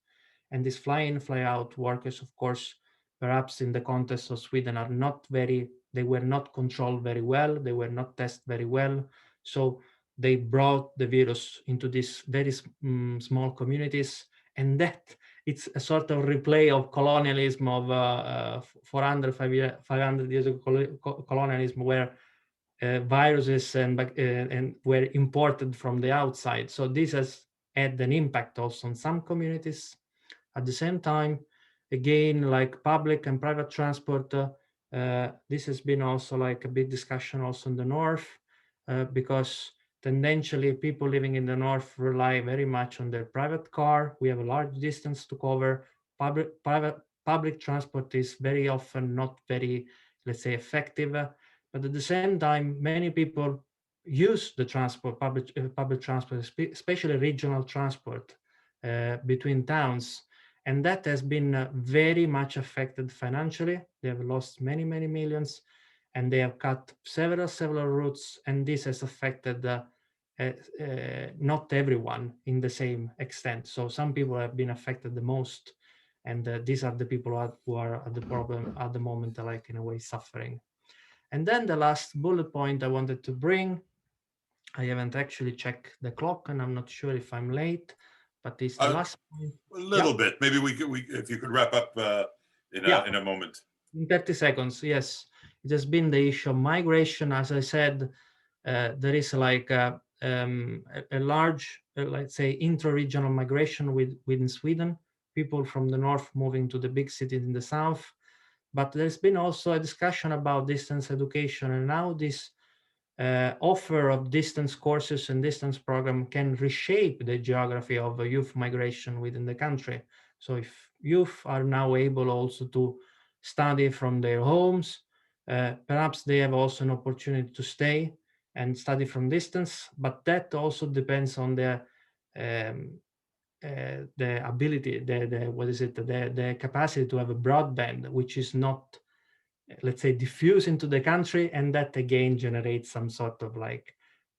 And these fly-in, fly-out workers, of course, perhaps in the context of Sweden are not very, they were not controlled very well, they were not tested very well. So they brought the virus into these very small communities. And that it's a sort of replay of colonialism of 500 years of colonialism, where viruses and were imported from the outside. So this has had an impact also on some communities. At the same time, again, like public and private transport, this has been also like a big discussion also in the North, because tendentially people living in the North rely very much on their private car. We have a large distance to cover. Public transport is very often not very, let's say, effective. But at the same time, many people use the transport, public transport, especially regional transport between towns. And that has been very much affected financially. They have lost many, many millions, and they have cut several routes. And this has affected not everyone in the same extent. So some people have been affected the most. And these are the people who are at the problem at the moment, like in a way suffering. And then the last bullet point I wanted to bring, I haven't actually checked the clock and I'm not sure if I'm late, but it's the last point. A little bit. Maybe if you could wrap up in a moment. In 30 seconds, yes. It has been the issue of migration. As I said, there is like a large, let's say, intra-regional migration within Sweden, people from the north moving to the big cities in the south. But there's been also a discussion about distance education, and now this offer of distance courses and distance program can reshape the geography of youth migration within the country. So if youth are now able also to study from their homes, perhaps they have also an opportunity to stay and study from distance, but that also depends on the ability, the capacity to have a broadband, which is not, let's say, diffuse into the country, and that again generates some sort of like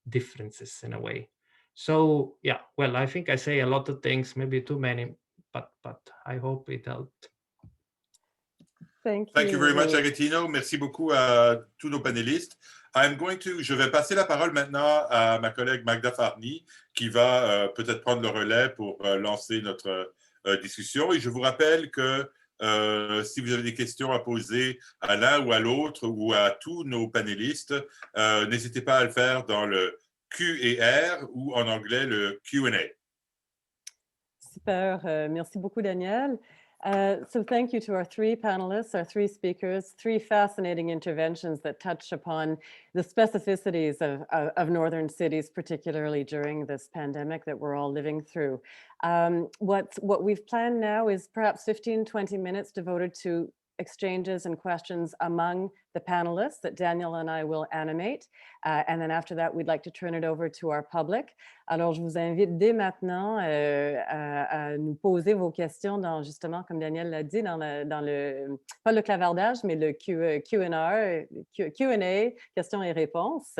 differences in a way. So yeah, well, I think I say a lot of things, maybe too many, but I hope it helped. Thank you. Thank you very much, Agostino. Merci beaucoup à tous nos panélistes. Je vais passer la parole maintenant à ma collègue Magda Farny, qui va peut-être prendre le relais pour lancer notre discussion. Et je vous rappelle que si vous avez des questions à poser à l'un ou à l'autre ou à tous nos panélistes, n'hésitez pas à le faire dans le Q&R ou en anglais le Q&A. Super, merci beaucoup Daniel. So thank you to our three panelists, our three speakers, three fascinating interventions that touch upon the specificities of northern cities, particularly during this pandemic that we're all living through. What we've planned now is perhaps 15-20 minutes devoted to exchanges and questions among the panelists that Daniel and I will animate. And then after that, we'd like to turn it over to our public. Alors, je vous invite dès maintenant à nous poser vos questions dans, justement, comme Daniel l'a dit, dans le, pas le clavardage, mais le Q&A, questions et réponses.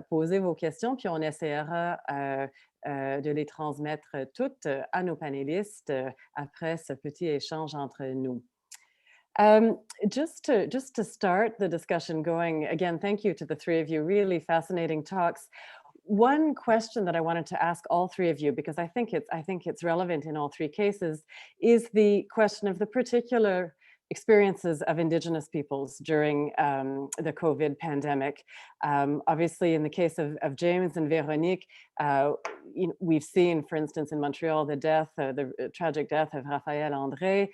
Posez vos questions, puis on essaiera de les transmettre toutes à nos panélistes après ce petit échange entre nous. Just to start the discussion going, again, thank you to the three of you, really fascinating talks. One question that I wanted to ask all three of you, because I think it's relevant in all three cases, is the question of the particular experiences of Indigenous peoples during the COVID pandemic. Obviously, in the case of James and Veronique, we've seen, for instance, in Montreal, the tragic death of Raphaël André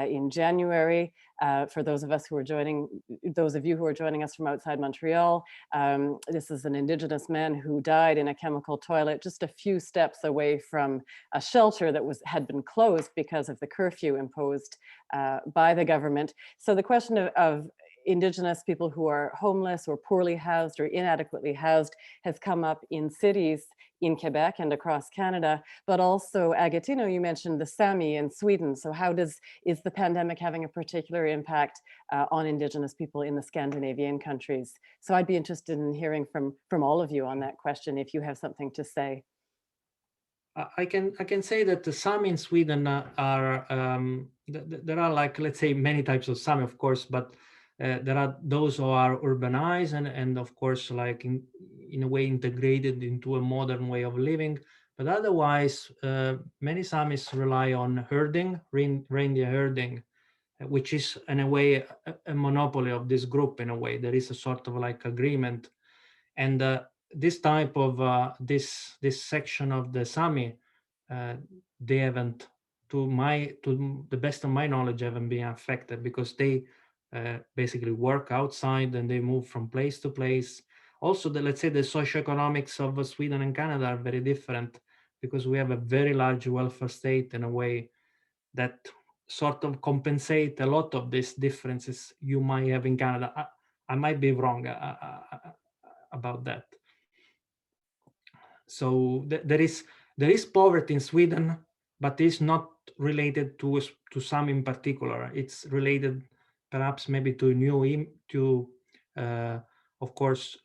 in January. For those of you who are joining us from outside Montreal, this is an Indigenous man who died in a chemical toilet just a few steps away from a shelter that had been closed because of the curfew imposed by the government. So the question of Indigenous people who are homeless or poorly housed or inadequately housed has come up in cities in Quebec and across Canada, but also, Agatino, you mentioned the Sami in Sweden. So how is the pandemic having a particular impact on Indigenous people in the Scandinavian countries? So I'd be interested in hearing from all of you on that question, if you have something to say. I can say that the Sami in Sweden are, there are, like, let's say, many types of Sami, of course, but there are those who are urbanized and of course, like in a way integrated into a modern way of living. But otherwise, many Samis rely on herding, reindeer herding, which is in a way a monopoly of this group. In a way, there is a sort of like agreement, and this type of this section of the Sami, they haven't, to the best of my knowledge, haven't been affected, because they basically work outside and they move from place to place. Also, let's say the socioeconomics of Sweden and Canada are very different, because we have a very large welfare state in a way that sort of compensate a lot of these differences you might have in Canada. I might be wrong about that. So there is poverty in Sweden, but it's not related to some in particular. It's related perhaps maybe to of course,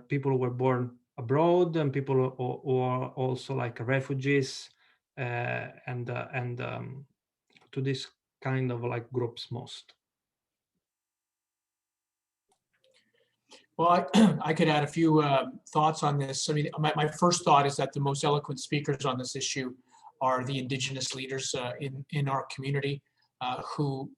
people who were born abroad and people who are also like refugees and to this kind of like groups most. Well, I could add a few thoughts on this. I mean, my first thought is that the most eloquent speakers on this issue are the Indigenous leaders in our community who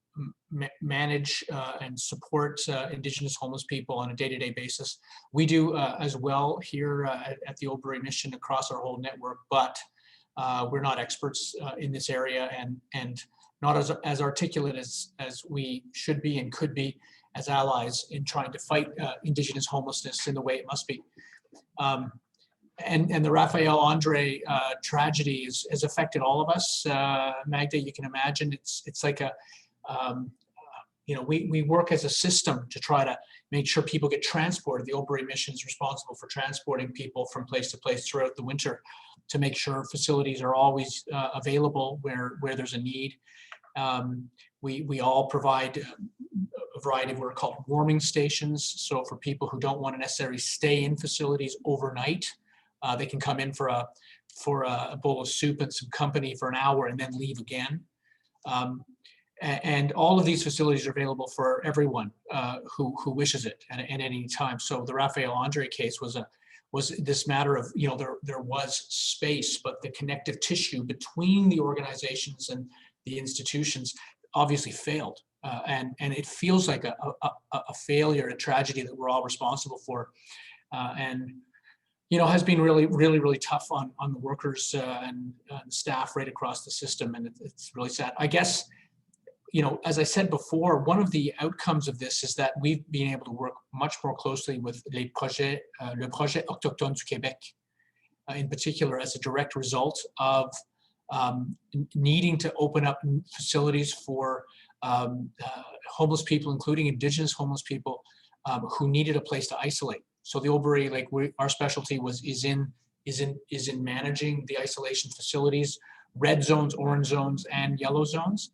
manage and support Indigenous homeless people on a day-to-day basis. We do as well here at the Oberoi Mission across our whole network, but we're not experts in this area and not as articulate as we should be and could be as allies in trying to fight Indigenous homelessness in the way it must be. And the Raphael Andre tragedy has affected all of us. Magda, you can imagine it's like a, you know, we work as a system to try to make sure people get transported. The Oberoi Mission is responsible for transporting people from place to place throughout the winter to make sure facilities are always available where there's a need. We all provide a variety of what are called warming stations. So for people who don't want to necessarily stay in facilities overnight, they can come in for a bowl of soup and some company for an hour and then leave again. And all of these facilities are available for everyone who wishes it at any time. So the Raphael Andre case was this matter of, you know, there was space, but the connective tissue between the organizations and the institutions obviously failed. And it feels like a failure, a tragedy that we're all responsible for. And, you know, has been really tough on the workers and staff right across the system. And it's really sad. I guess, you know, as I said before, one of the outcomes of this is that we've been able to work much more closely with le projet autochtone du Québec, in particular, as a direct result of needing to open up facilities for homeless people, including Indigenous homeless people who needed a place to isolate. So the Oberoi, like our specialty is in managing the isolation facilities, red zones, orange zones, and yellow zones.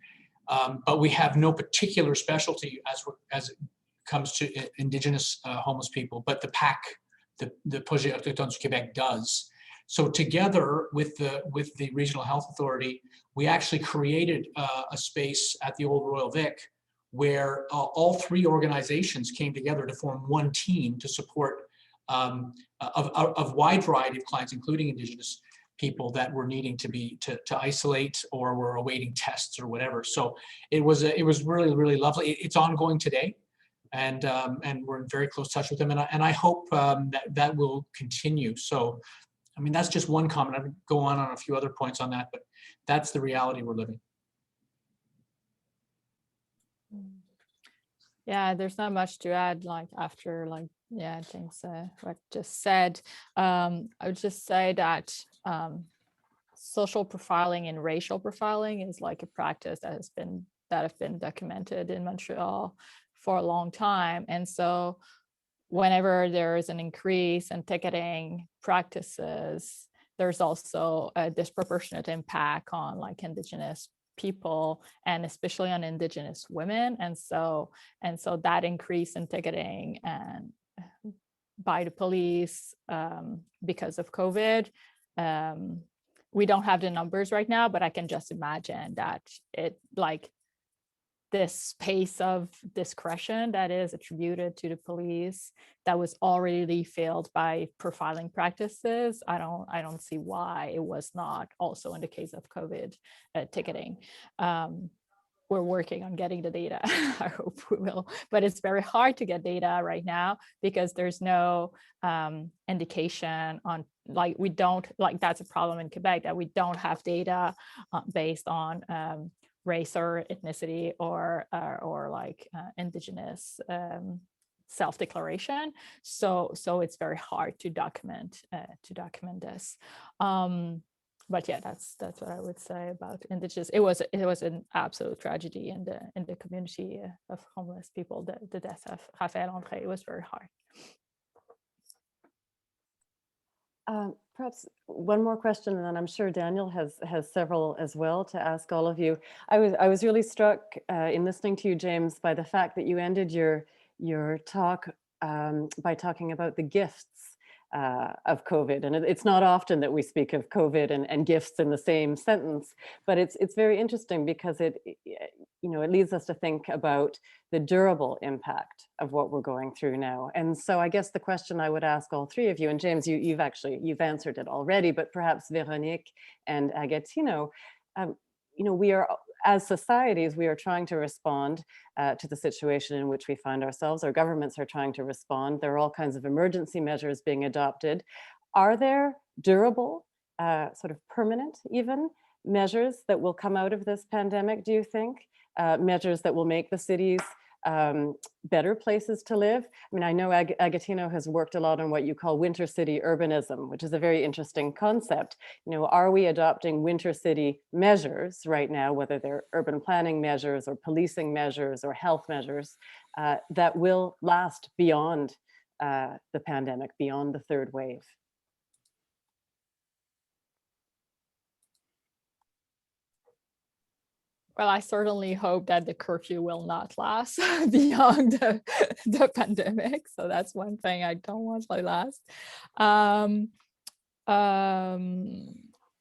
But we have no particular specialty as it comes to Indigenous homeless people, but the PAC, the Projet Autochtone du Québec, does. So together with the Regional Health Authority, we actually created a space at the Old Royal Vic where all three organizations came together to form one team to support a wide variety of clients, including Indigenous people that were needing to isolate or were awaiting tests or whatever. So it was really lovely. It's ongoing today, and we're in very close touch with them, and I hope that will continue. So I mean, that's just one comment. I would go on a few other points on that, but that's the reality we're living. Yeah, there's not much to add, like after yeah, James what just said. I would just say that social profiling and racial profiling is like a practice that has been documented in Montreal for a long time. And so whenever there is an increase in ticketing practices, there's also a disproportionate impact on like Indigenous people and especially on Indigenous women. And so that increase in ticketing and by the police because of COVID, we don't have the numbers right now, but I can just imagine that it like this space of discretion that is attributed to the police that was already filled by profiling practices. I don't see why it was not also in the case of COVID ticketing. We're working on getting the data. I hope we will, but it's very hard to get data right now because there's no indication on like we don't like that's a problem in Quebec that we don't have data based on race or ethnicity or like Indigenous self-declaration. So it's very hard to document this. But yeah, that's what I would say about Indigenous. It was an absolute tragedy in the community of homeless people. The death of Raphaël André, it was very hard. Perhaps one more question, and then I'm sure Daniel has several as well to ask all of you. I was really struck in listening to you, James, by the fact that you ended your talk by talking about the gifts of COVID. And it's not often that we speak of COVID and gifts in the same sentence, but it's very interesting because it leads us to think about the durable impact of what we're going through now. And so I guess the question I would ask all three of you, and James, you've answered it already, but perhaps Véronique and Agostino, we are, as societies, we are trying to respond to the situation in which we find ourselves. Our governments are trying to respond. There are all kinds of emergency measures being adopted. Are there durable, sort of permanent even, measures that will come out of this pandemic, do you think? Measures that will make the cities better places to live? I mean, I know Agostino has worked a lot on what you call winter city urbanism, which is a very interesting concept. Are we adopting winter city measures right now, whether they're urban planning measures or policing measures or health measures that will last beyond the pandemic, beyond the third wave? Well, I certainly hope that the curfew will not last beyond the pandemic. So that's one thing I don't want to last.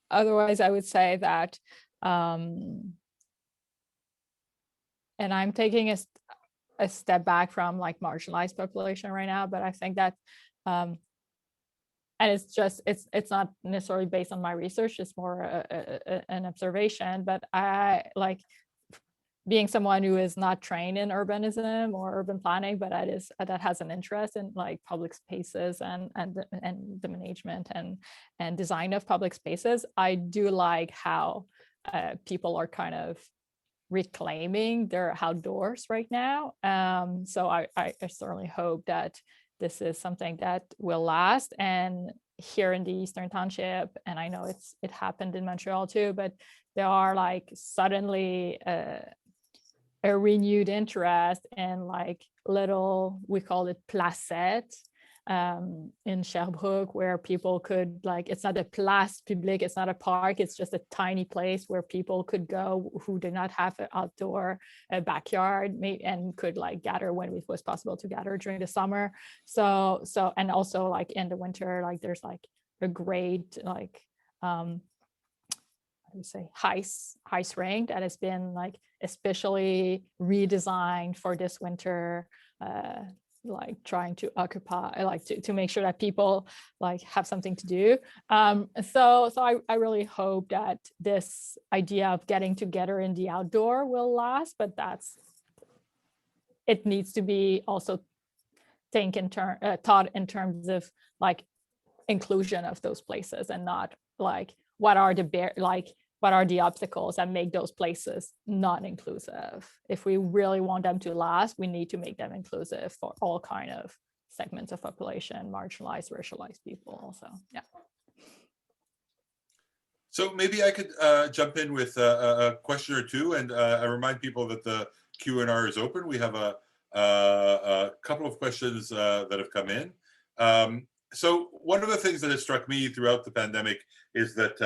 Otherwise, I would say that, and I'm taking a step back from like marginalized population right now, but I think that, and it's not necessarily based on my research, it's more an observation, but I like being someone who is not trained in urbanism or urban planning, but that has an interest in like public spaces and the management and design of public spaces. I do like how people are kind of reclaiming their outdoors right now. So I certainly hope that this is something that will last. And here in the Eastern Township, and I know it happened in Montreal too, but there are like suddenly a renewed interest in like little, we call it placettes in Sherbrooke, where people could like, it's not a place publique, it's not a park, it's just a tiny place where people could go who do not have an outdoor backyard and could like gather when it was possible to gather during the summer. So and also like in the winter, like there's like a great like ice rink that has been like especially redesigned for this winter, like trying to occupy, like to make sure that people like have something to do. So I really hope that this idea of getting together in the outdoor will last, but it needs to be also thought in terms of like inclusion of those places, and not like what are the obstacles that make those places not inclusive. If we really want them to last, we need to make them inclusive for all kind of segments of population, marginalized, racialized people also. Yeah. So maybe I could jump in with a question or two, and I remind people that the Q&R is open. We have a couple of questions that have come in. So one of the things that has struck me throughout the pandemic is that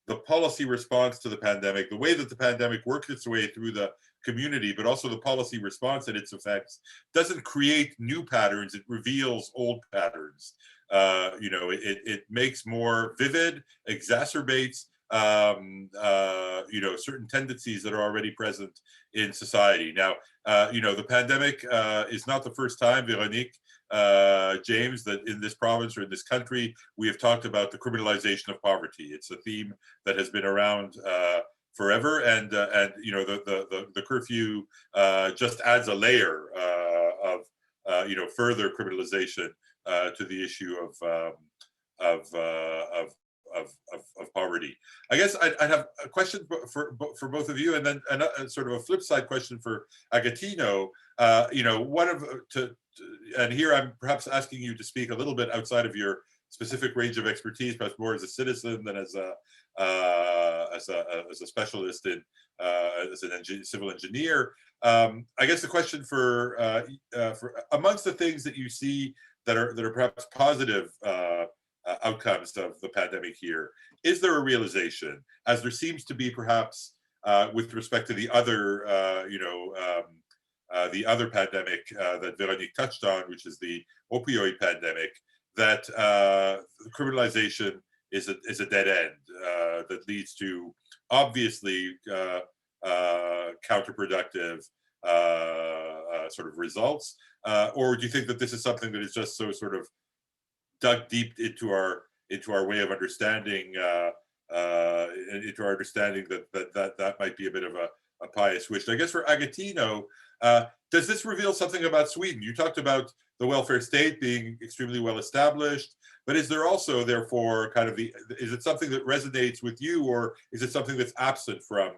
the policy response to the pandemic, the way that the pandemic worked its way through the community, but also the policy response and its effects, doesn't create new patterns, it reveals old patterns. You know, it makes more vivid, exacerbates, you know, certain tendencies that are already present in society. Now, you know, the pandemic is not the first time, Véronique, James, that in this province or in this country, we have talked about the criminalization of poverty. It's a theme that has been around forever, and you know, the curfew just adds a layer of you know, further criminalization to the issue of poverty. I guess I'd have a question for both of you, and then a sort of a flip side question for Agostino. You know, and here I'm perhaps asking you to speak a little bit outside of your specific range of expertise, perhaps more as a citizen than as a specialist in as a civil engineer. I guess the question for amongst the things that you see that are perhaps positive outcomes of the pandemic here, is there a realization, as there seems to be perhaps with respect to the other you know, the other pandemic that Véronique touched on, which is the opioid pandemic, that criminalization is a dead end that leads to obviously counterproductive sort of results, or do you think that this is something that is just so sort of dug deep into our way of understanding, into our understanding that might be a bit of a pious wish? I guess for Agostino, does this reveal something about Sweden? You talked about the welfare state being extremely well established, but is there also, therefore, kind of is it something that resonates with you, or is it something that's absent from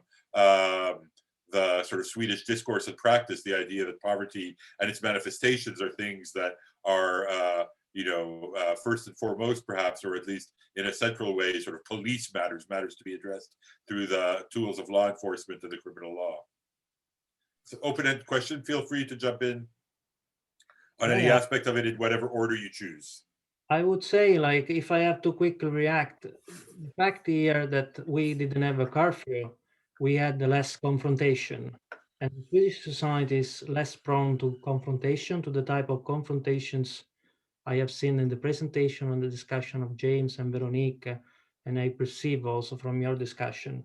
the sort of Swedish discourse and practice, the idea that poverty and its manifestations are things that are, you know, first and foremost, perhaps, or at least in a central way, sort of police matters to be addressed through the tools of law enforcement and the criminal law? It's an open-ended question. Feel free to jump in on any aspect of it in whatever order you choose. I would say, like, if I have to quickly react, the fact here that we didn't have a curfew, we had less confrontation. And the Swedish society is less prone to confrontation, to the type of confrontations I have seen in the presentation and the discussion of James and Veronique, and I perceive also from your discussion.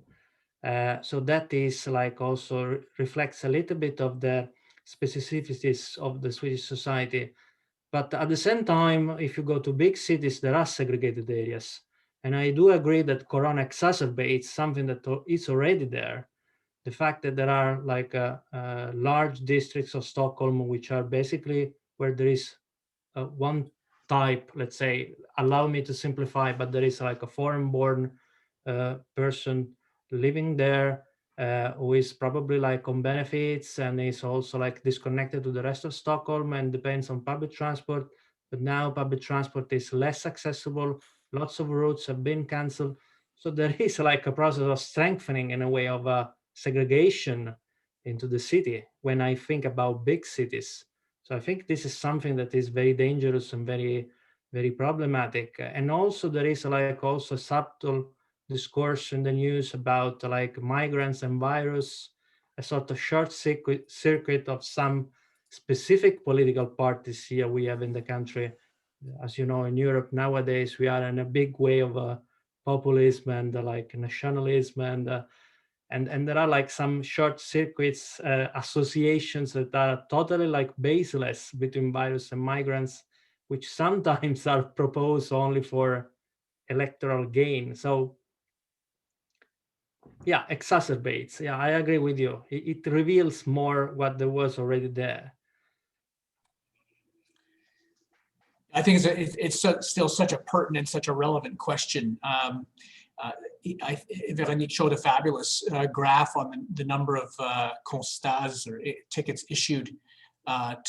So that is like also reflects a little bit of the specificities of the Swedish society. But at the same time, if you go to big cities, there are segregated areas. And I do agree that Corona exacerbates something that is already there. The fact that there are like large districts of Stockholm, which are basically where there is one type, let's say, allow me to simplify, but there is like a foreign-born person living there who is probably like on benefits and is also like disconnected to the rest of Stockholm and depends on public transport. But now public transport is less accessible. Lots of routes have been canceled. So there is like a process of strengthening in a way of segregation into the city when I think about big cities. So I think this is something that is very dangerous and very, very problematic. And also there is like also subtle discourse in the news about like migrants and virus, a sort of short circuit of some specific political parties here we have in the country. As you know, in Europe nowadays, we are in a big wave of populism and like nationalism, and there are like some short circuits associations that are totally like baseless between virus and migrants, which sometimes are proposed only for electoral gain. So yeah, exacerbates. Yeah, I agree with you. It reveals more what there was already there. I think it's still such a pertinent, such a relevant question. Véronique showed a fabulous graph on the number of constats or tickets issued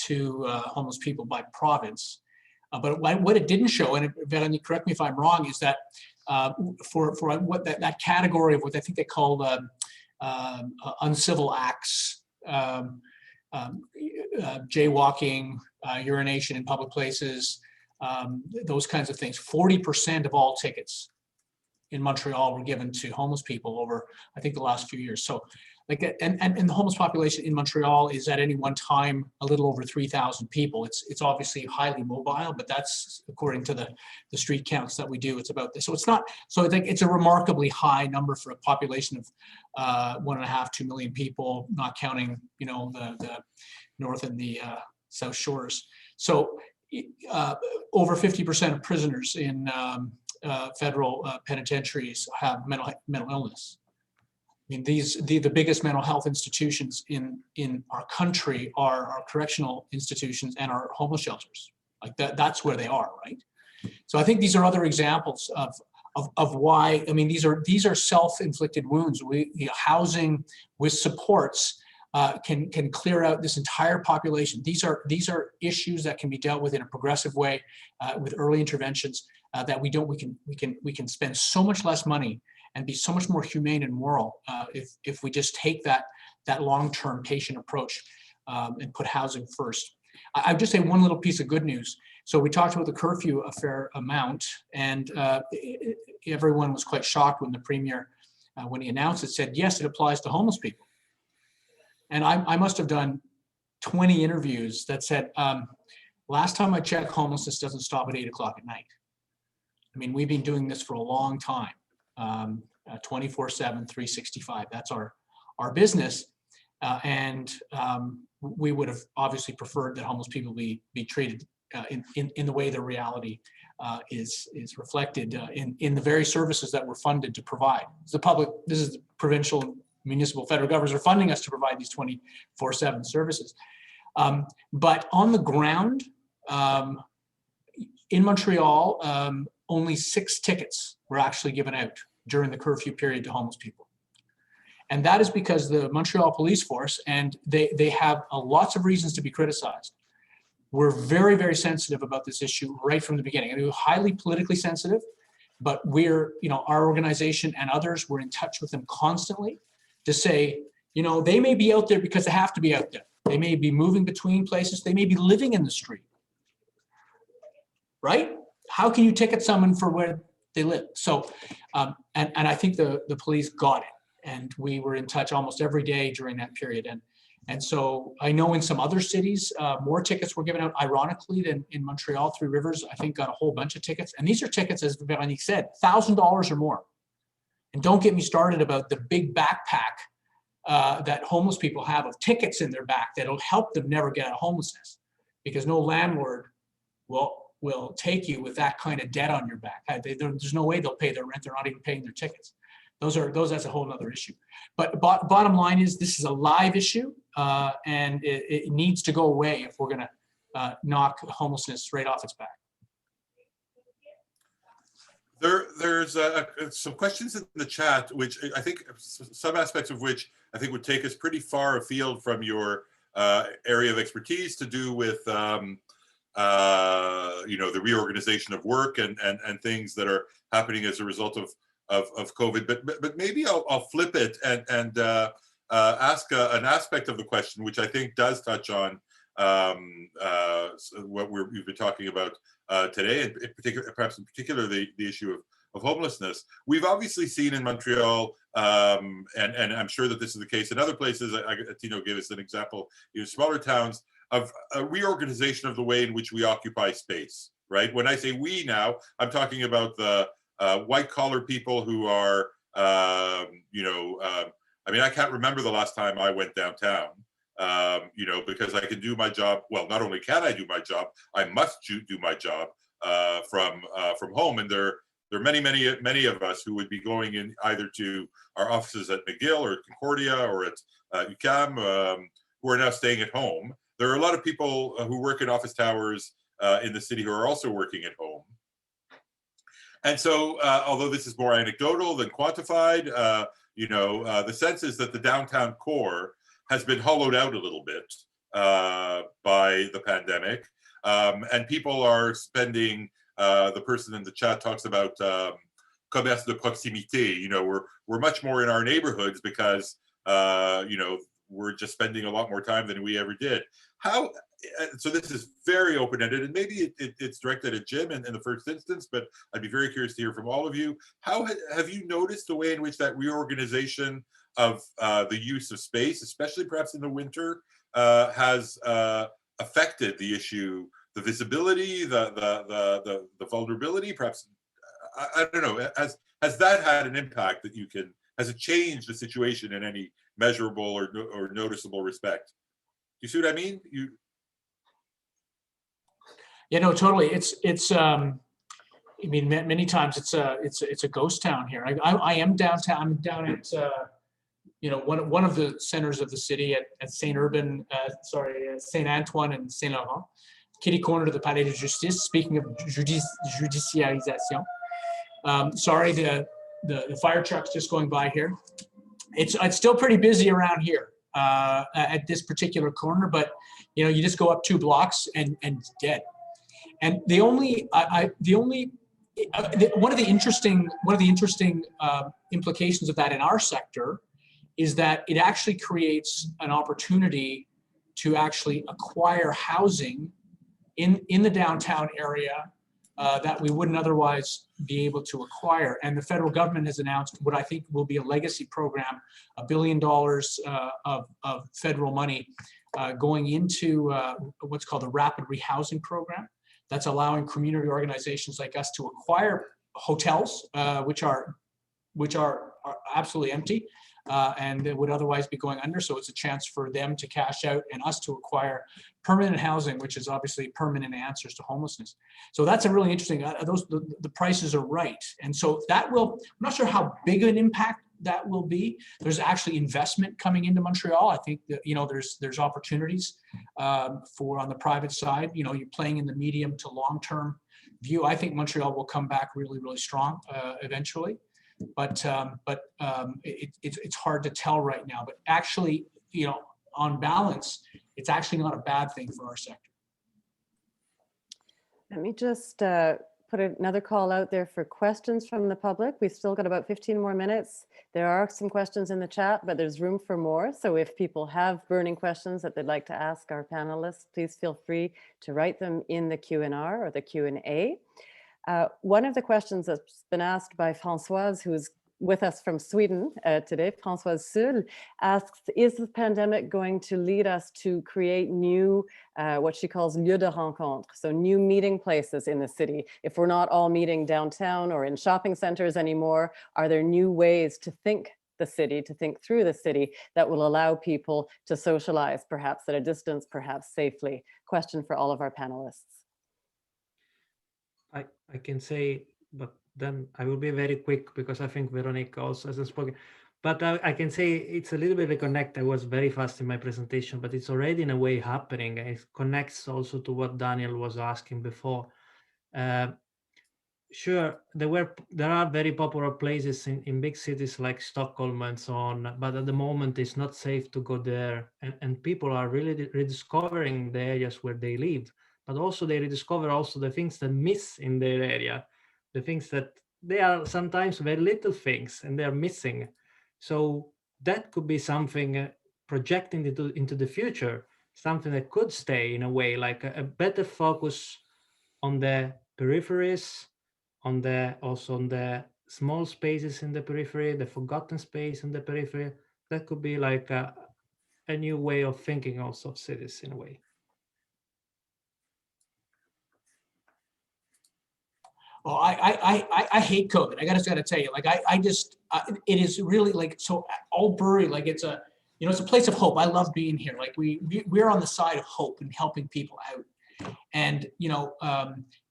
to homeless people by province. But what it didn't show, and Véronique, correct me if I'm wrong, is that for what that category of what I think they call uncivil acts, jaywalking, urination in public places, those kinds of things, 40% of all tickets in Montreal were given to homeless people over, I think, the last few years. So, like, and the homeless population in Montreal is at any one time a little over 3,000 people. It's obviously highly mobile, but that's according to the street counts that we do. It's about this. So it's not. So I think it's a remarkably high number for a population of 1.5 to 2 million people, not counting, you know, the north and the south shores. So over 50% of prisoners in federal penitentiaries have mental illness. I mean, the biggest mental health institutions in our country are our correctional institutions and our homeless shelters. Like that's where they are, right? So I think these are other examples of why. I mean, these are self-inflicted wounds. Housing with supports can clear out this entire population. These are issues that can be dealt with in a progressive way with early interventions that we can spend so much less money and be so much more humane and moral if we just take that long-term patient approach and put housing first. I'd just say one little piece of good news. So we talked about the curfew a fair amount, and everyone was quite shocked when the Premier, when he announced it, said, yes, it applies to homeless people. And I must have done 20 interviews that said, last time I checked, homelessness doesn't stop at 8 o'clock at night. I mean, we've been doing this for a long time. 24/7, 365. That's our business, and we would have obviously preferred that homeless people be treated in the way the reality is reflected in the very services that we're funded to provide. This is the provincial, municipal, federal governments are funding us to provide these 24/7 services. But on the ground in Montreal, only 6 tickets were actually given out during the curfew period to homeless people. And that is because the Montreal police force, and they have lots of reasons to be criticized, we're very, very sensitive about this issue right from the beginning. And we were highly politically sensitive, but our organization and others were in touch with them constantly to say, they may be out there because they have to be out there. They may be moving between places. They may be living in the street, right? How can you ticket someone for where they live? So, and I think the police got it, and we were in touch almost every day during that period. And so I know in some other cities, more tickets were given out, ironically, than in Montreal. Three Rivers, I think, got a whole bunch of tickets. And these are tickets, as Véronique said, $1,000 or more. And don't get me started about the big backpack that homeless people have of tickets in their back that'll help them never get out of homelessness, because no landlord will take you with that kind of debt on your back. There's no way they'll pay their rent. They're not even paying their tickets. That's a whole other issue. But bottom line is, this is a live issue, and it needs to go away if we're going to knock homelessness right off its back. There's some questions in the chat, which I think some aspects of which I think would take us pretty far afield from your area of expertise, to do with the reorganization of work and things that are happening as a result of COVID. But maybe I'll flip it and ask an aspect of the question, which I think does touch on what we've been talking about today, and perhaps in particular the issue of homelessness. We've obviously seen in Montreal, and I'm sure that this is the case in other places. Tino gave us an example, smaller towns, of a reorganization of the way in which we occupy space, right? When I say we now, I'm talking about the white collar people who are, I mean, I can't remember the last time I went downtown, because I can do my job. Well, not only can I do my job, I must do my job from home. And there are many of us who would be going in either to our offices at McGill or Concordia or at UQAM, who are now staying at home. There are a lot of people who work in office towers in the city who are also working at home. And so, although this is more anecdotal than quantified, the sense is that the downtown core has been hollowed out a little bit by the pandemic. And people are spending, the person in the chat talks about commerce de proximité. We're much more in our neighborhoods because, we're just spending a lot more time than we ever did. So this is very open-ended, and maybe it's directed at Jim in the first instance, but I'd be very curious to hear from all of you. How have you noticed the way in which that reorganization of the use of space, especially perhaps in the winter, has affected the issue, the visibility, the vulnerability, perhaps, I don't know, has that had an impact that has it changed the situation in any measurable or noticeable respect? Do you see what I mean? Yeah, no, totally. Many times it's a ghost town here. I am downtown. I'm down at one of the centers of the city at Saint Antoine and Saint Laurent, kitty corner to the Palais de Justice. Speaking of judiciarisation, sorry, the fire truck's just going by here. It's still pretty busy around here at this particular corner, but you just go up 2 blocks and it's dead. And one of the interesting implications of that in our sector is that it actually creates an opportunity to actually acquire housing in the downtown area that we wouldn't otherwise be able to acquire. And the federal government has announced what I think will be a legacy program, $1 billion of federal money going into what's called the rapid rehousing program. That's allowing community organizations like us to acquire hotels, which are absolutely empty and they would otherwise be going under. So it's a chance for them to cash out and us to acquire permanent housing, which is obviously permanent answers to homelessness. So that's a really interesting, the prices are right. And so that will, I'm not sure how big an impact that will be. There's actually investment coming into Montreal. I think that, there's opportunities for on the private side, you're playing in the medium to long-term view. I think Montreal will come back really, really strong eventually. But it's hard to tell right now. But actually, on balance, it's actually not a bad thing for our sector. Let me just put another call out there for questions from the public. We've still got about 15 more minutes. There are some questions in the chat, but there's room for more. So if people have burning questions that they'd like to ask our panelists, please feel free to write them in the Q&R or the Q&A. One of the questions that's been asked by Françoise, who's with us from Sweden today, Françoise Sull, asks, is the pandemic going to lead us to create new, what she calls lieux de rencontre, so new meeting places in the city? If we're not all meeting downtown or in shopping centers anymore, are there new ways to think the city, to think through the city that will allow people to socialize, perhaps at a distance, perhaps safely? Question for all of our panelists. I can say, but then I will be very quick because I think Veronique also hasn't spoken. But I can say it's a little bit of a connect. I was very fast in my presentation, but it's already in a way happening. And it connects also to what Daniel was asking before. Sure, there are very popular places in big cities like Stockholm and so on, but at the moment it's not safe to go there. And people are really rediscovering the areas where they lived, but also they rediscover also the things that miss in their area, the things that they are sometimes very little things and they're missing. So that could be something projecting into the future, something that could stay in a way, like a better focus on the peripheries, also on the small spaces in the periphery, the forgotten space in the periphery. That could be like a new way of thinking also of cities in a way. Well, I hate COVID. I gotta tell you, like it is really like so Albury, like it's a place of hope. I love being here. Like we're on the side of hope and helping people out. And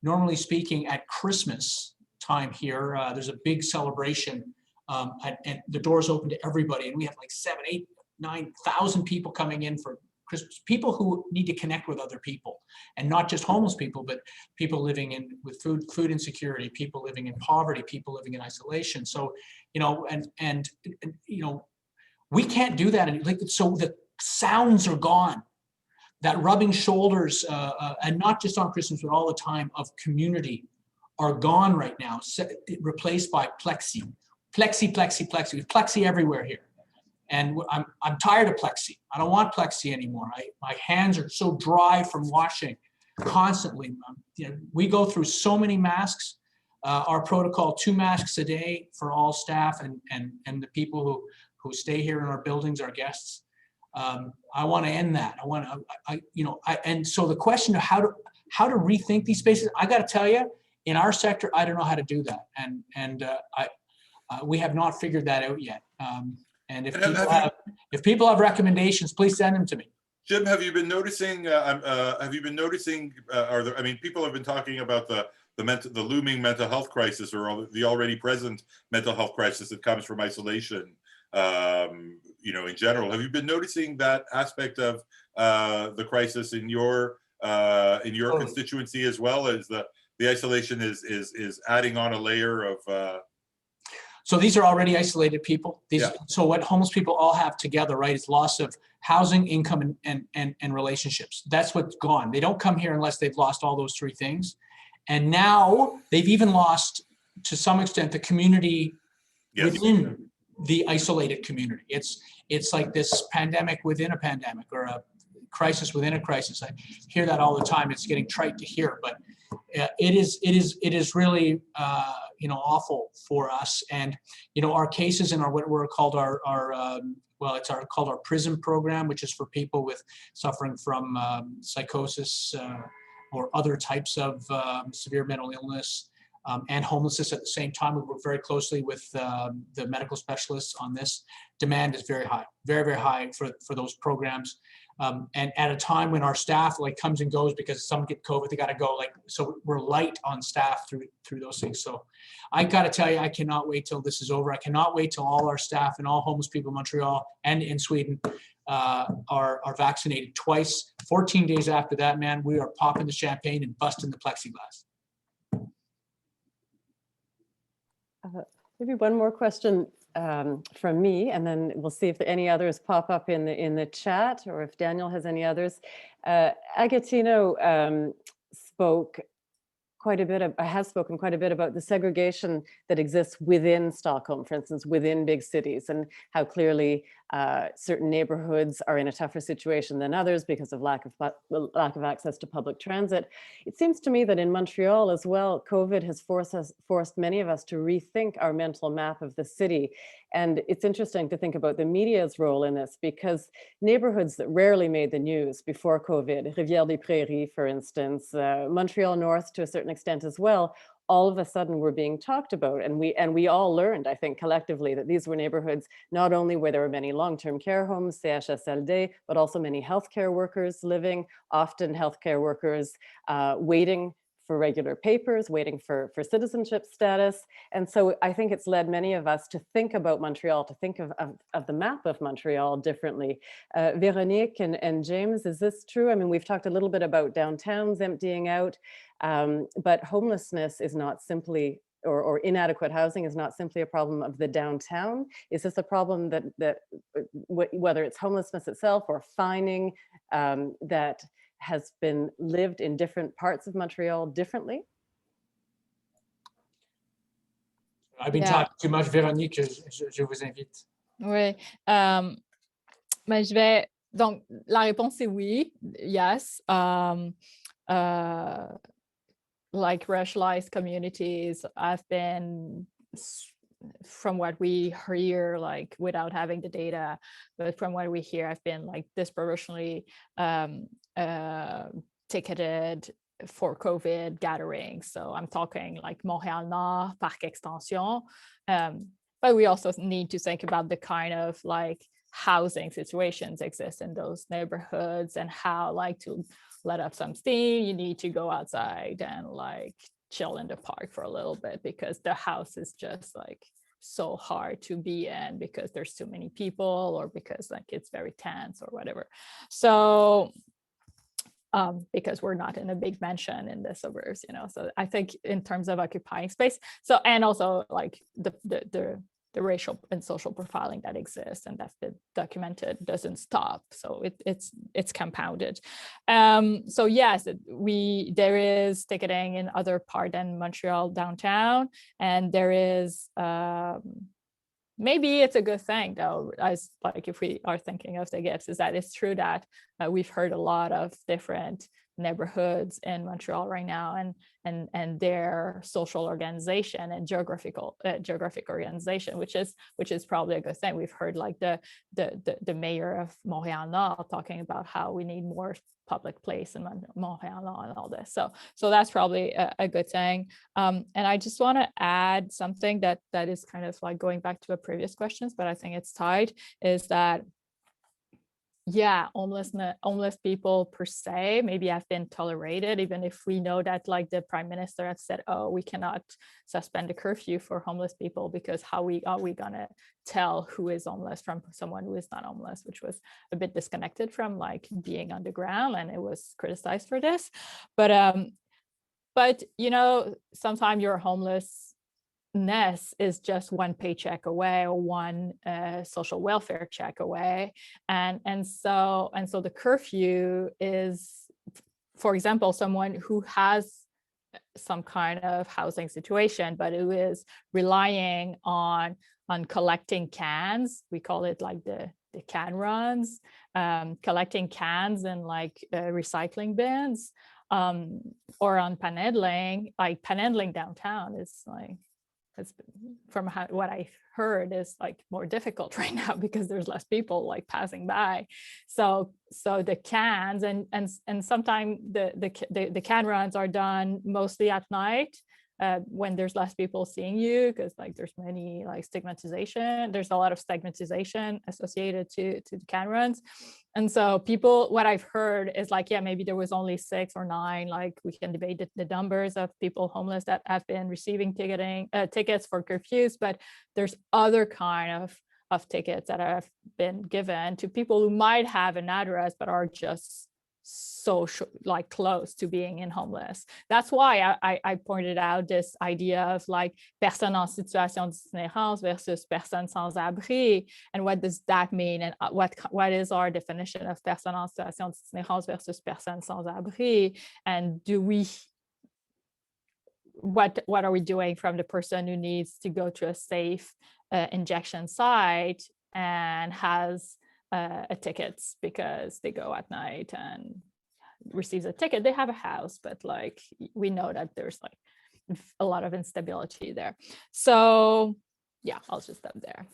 normally speaking, at Christmas time here, there's a big celebration, and the doors open to everybody, and we have like 7,000, 8,000, 9,000 people coming in for because people who need to connect with other people, and not just homeless people, but people living with food insecurity, people living in poverty, people living in isolation. So, you know, and you know, we can't do that. And like, so the sounds are gone. That rubbing shoulders, and not just on Christmas, but all the time, of community are gone right now, replaced by plexi. Plexi, plexi, plexi. There's plexi everywhere here. And I'm tired of plexi. I don't want plexi anymore. My hands are so dry from washing constantly. You know, we go through so many masks. Our protocol, 2 masks a day for all staff and the people who stay here in our buildings, our guests. I want to end that. And so the question of how to rethink these spaces, I got to tell you, in our sector, I don't know how to do that, and we have not figured that out yet. And if people have recommendations, please send them to me. Jim, have you been noticing? People have been talking about the looming mental health crisis, or the already present mental health crisis that comes from isolation. You know, in general, have you been noticing that aspect of the crisis in your constituency, as well as the isolation is adding on a layer of? So these are already isolated people. So what homeless people all have together, right, is loss of housing, income, and relationships. That's what's gone. They don't come here unless they've lost all those 3 things. And now they've even lost, to some extent, the community within the isolated community. It's like this pandemic within a pandemic, or a crisis within a crisis. I hear that all the time. It's getting trite to hear, but it is really awful for us. And our cases in what we're called called our PRISM program, which is for people suffering from psychosis or other types of severe mental illness. And homelessness at the same time. We work very closely with the medical specialists on this. Demand is very high, very, very high for those programs. And at a time when our staff comes and goes because some get COVID, they got to go. So we're light on staff through those things. So I got to tell you, I cannot wait till this is over. I cannot wait till all our staff and all homeless people in Montreal and in Sweden are vaccinated twice. 14 days after that, man, we are popping the champagne and busting the plexiglass. Maybe one more question from me, and then we'll see if any others pop up in the chat, or if Daniel has any others. Agostino has spoken quite a bit about the segregation that exists within Stockholm, for instance, within big cities, and how clearly certain neighborhoods are in a tougher situation than others because of lack of access to public transit. It seems to me that in Montreal as well, COVID has forced many of us to rethink our mental map of the city. And it's interesting to think about the media's role in this, because neighborhoods that rarely made the news before COVID, Rivière-des-Prairies, for instance, Montreal North to a certain extent as well, all of a sudden were being talked about. And we all learned, I think, collectively, that these were neighborhoods not only where there were many long-term care homes, CHSLD, but also many healthcare workers living, often healthcare workers waiting for regular papers, waiting for citizenship status. And so I think it's led many of us to think about Montreal, to think of the map of Montreal differently. Veronique and James, is this true? I mean, we've talked a little bit about downtowns emptying out, but homelessness is not simply, or inadequate housing is not simply a problem of the downtown. Is this a problem that whether it's homelessness itself or finding that has been lived in different parts of Montreal differently? I've been talking too much, Véronique, je vous invite. Oui, donc la réponse est oui, yes. Like racialized communities have been, from what we hear, like without having the data, but from what we hear, have been like disproportionately ticketed for COVID gatherings. So I'm talking like Montréal Nord, Parc Extension. But we also need to think about the kind of like housing situations exist in those neighborhoods, and how like to let up some steam, you need to go outside and like chill in the park for a little bit because the house is just like so hard to be in because there's too many people or because like it's very tense or whatever. So because we're not in a big mansion in the suburbs, you know. So I think in terms of occupying space, so and also like the racial and social profiling that exists and that's been documented doesn't stop. So it's compounded. So yes, there is ticketing in other part than Montreal downtown, and there is maybe it's a good thing though, as like if we are thinking of the gifts, is that it's true that we've heard a lot of different neighborhoods in Montreal right now and their social organization and geographic organization, which is probably a good thing. We've heard like the mayor of Montréal Nord talking about how we need more public place in Montréal Nord and all this. So that's probably a good thing. And I just want to add something that is kind of like going back to a previous questions, but I think it's tied, is that yeah, homeless people per se maybe have been tolerated, even if we know that like the prime minister has said, oh, we cannot suspend the curfew for homeless people because how are we gonna tell who is homeless from someone who is not homeless, which was a bit disconnected from like being on the ground, and it was criticized for this. But you know, sometimes you're homeless is just one paycheck away or one social welfare check away, and so the curfew is, for example, someone who has some kind of housing situation but who is relying on collecting cans. We call it like the can runs, collecting cans and like recycling bins, or on panhandling. Like panhandling downtown is like, from what I heard, is like more difficult right now because there's less people like passing by. So the cans and sometimes the can runs are done mostly at night when there's less people seeing you, because like there's many like stigmatization. There's a lot of stigmatization associated to the can runs. And so people, what I've heard is like, yeah, maybe there was only 6 or 9, like we can debate the numbers of people homeless that have been receiving tickets for curfews, but there's other kind of tickets that have been given to people who might have an address but are just so like close to being in homeless. That's why I pointed out this idea of like personne en situation d'itinérance versus personne sans abri, and what does that mean, and what is our definition of personne en situation d'itinérance versus personne sans abri, and do we what are we doing from the person who needs to go to a safe injection site and has a tickets because they go at night and receives a ticket. They have a house, but like we know that there's like a lot of instability there. So yeah, I'll just stop there.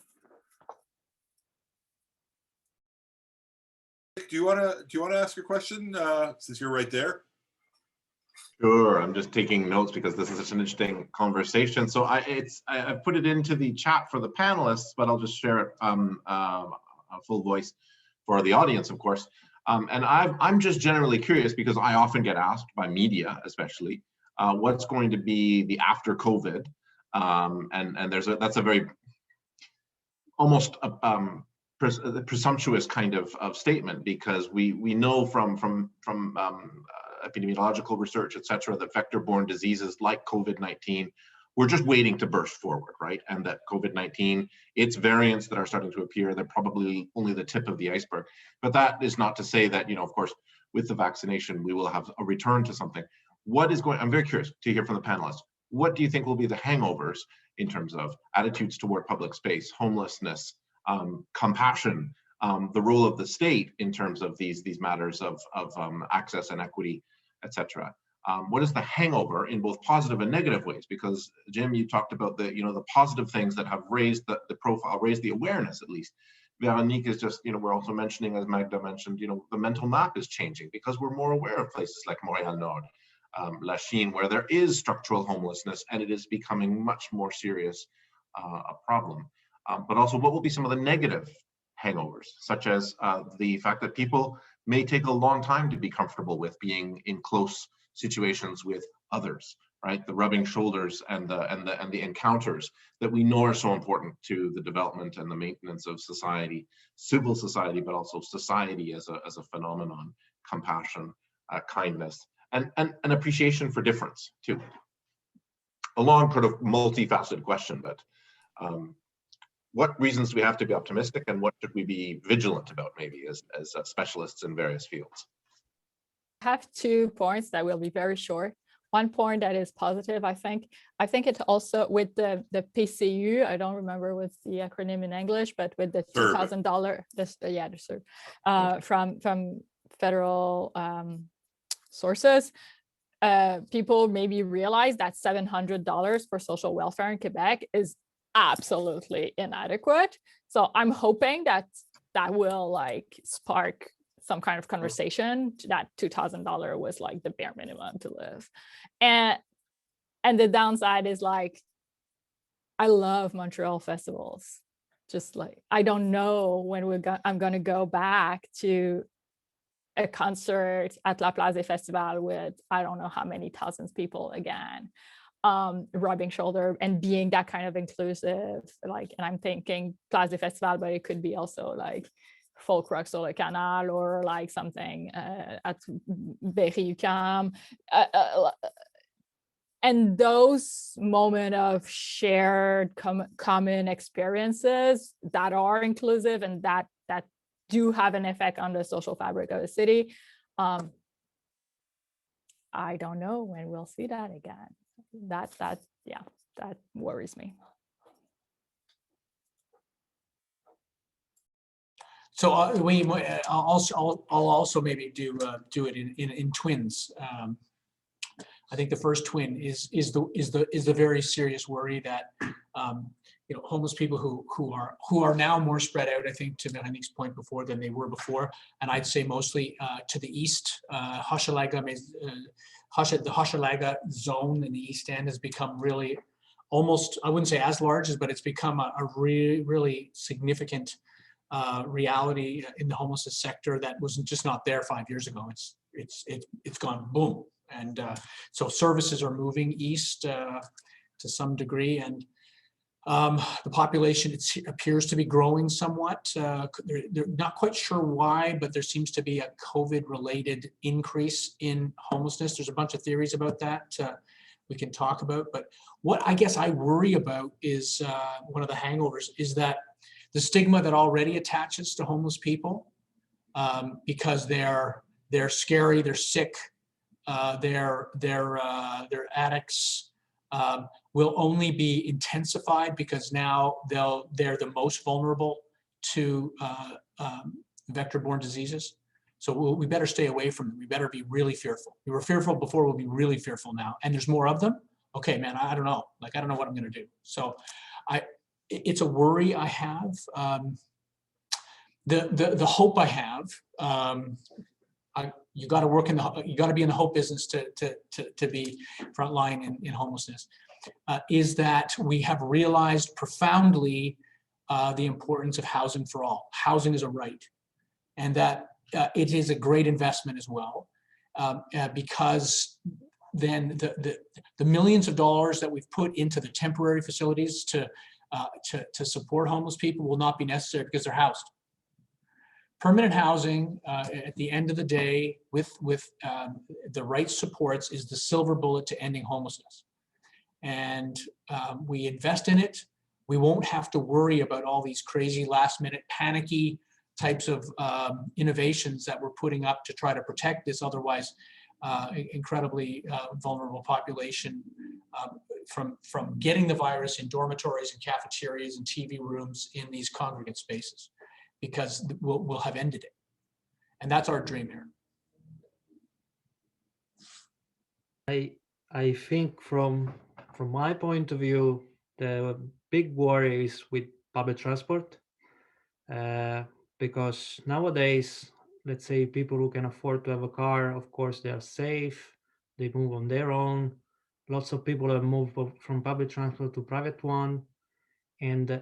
Do you want to ask a question since you're right there? Sure, I'm just taking notes because this is such an interesting conversation. So I put it into the chat for the panelists, but I'll just share it a full voice for the audience, of course. And I'm just generally curious, because I often get asked by media, especially, what's going to be the after COVID, and that's a very almost presumptuous kind of statement, because we know from epidemiological research, et cetera, that vector-borne diseases like COVID-19, we're just waiting to burst forward, right? And that COVID-19, its variants that are starting to appear, they're probably only the tip of the iceberg. But that is not to say that, you know, of course, with the vaccination, we will have a return to something. I'm very curious to hear from the panelists. What do you think will be the hangovers in terms of attitudes toward public space, homelessness, compassion, the role of the state in terms of these matters of access and equity, et cetera? What is the hangover in both positive and negative ways? Because Jim, you talked about the positive things that have raised the profile, raised the awareness at least. Veronique is just, we're also mentioning, as Magda mentioned, the mental map is changing because we're more aware of places like Montréal Nord, La Chine, where there is structural homelessness and it is becoming much more serious a problem. But also, what will be some of the negative hangovers, such as the fact that people may take a long time to be comfortable with being in close situations with others, right? The rubbing shoulders and the encounters that we know are so important to the development and the maintenance of society, civil society, but also society as a phenomenon, compassion, kindness, and an appreciation for difference too. A long, sort of multifaceted question, but what reasons do we have to be optimistic, and what should we be vigilant about, maybe as specialists in various fields? I have 2 points that will be very short. One point that is positive, I think it's also with the PCU, I don't remember what's the acronym in English, but with the $2,000, the CERB, from federal sources, people maybe realize that $700 for social welfare in Quebec is absolutely inadequate. So I'm hoping that will like spark some kind of conversation, that $2,000 was like the bare minimum to live. And the downside is like, I love Montreal festivals. Just like, I don't know when I'm going to go back to a concert at La Place des Festivals with I don't know how many thousands of people again, rubbing shoulder and being that kind of inclusive. Like, and I'm thinking Place des Festivals, but it could be also like folk rock sur le canal or like something at Berry-UQAM. And those moments of shared common experiences that are inclusive and that do have an effect on the social fabric of the city. I don't know when we'll see that again. That worries me. So I'll also maybe do it in twins. I think the first twin is the very serious worry that homeless people who are now more spread out, I think, to Veronique's point before, than they were before, and I'd say mostly to the east. The Hochelaga zone in the East End has become really almost, I wouldn't say as large, but it's become a really significant reality in the homelessness sector that was just not there 5 years ago. It's gone boom, and so services are moving east to some degree, and the population appears to be growing somewhat. They're not quite sure why, but there seems to be a COVID-related increase in homelessness. There's a bunch of theories about that we can talk about, but what I guess I worry about is one of the hangovers is that the stigma that already attaches to homeless people, because they're scary, they're sick, they're addicts, will only be intensified because now they're the most vulnerable to vector-borne diseases. So we better stay away from them. We better be really fearful. We were fearful before, we'll be really fearful now. And there's more of them. Okay, man, I don't know. Like, I don't know what I'm going to do. So it's a worry I have. The hope I have, you got to work you got to be in the hope business to be frontline in homelessness, is that we have realized profoundly the importance of housing for all. Housing is a right, and that it is a great investment as well, because then the millions of dollars that we've put into the temporary facilities to support homeless people will not be necessary because they're housed. Permanent housing, at the end of the day, with the right supports, is the silver bullet to ending homelessness. And we invest in it. We won't have to worry about all these crazy last-minute panicky types of innovations that we're putting up to try to protect this otherwise incredibly vulnerable population from getting the virus in dormitories and cafeterias and TV rooms in these congregate spaces, because we'll have ended it. And that's our dream here. I think from my point of view, the big worry is with public transport, because nowadays, let's say people who can afford to have a car, of course, they are safe, they move on their own. Lots of people have moved from public transport to private one, and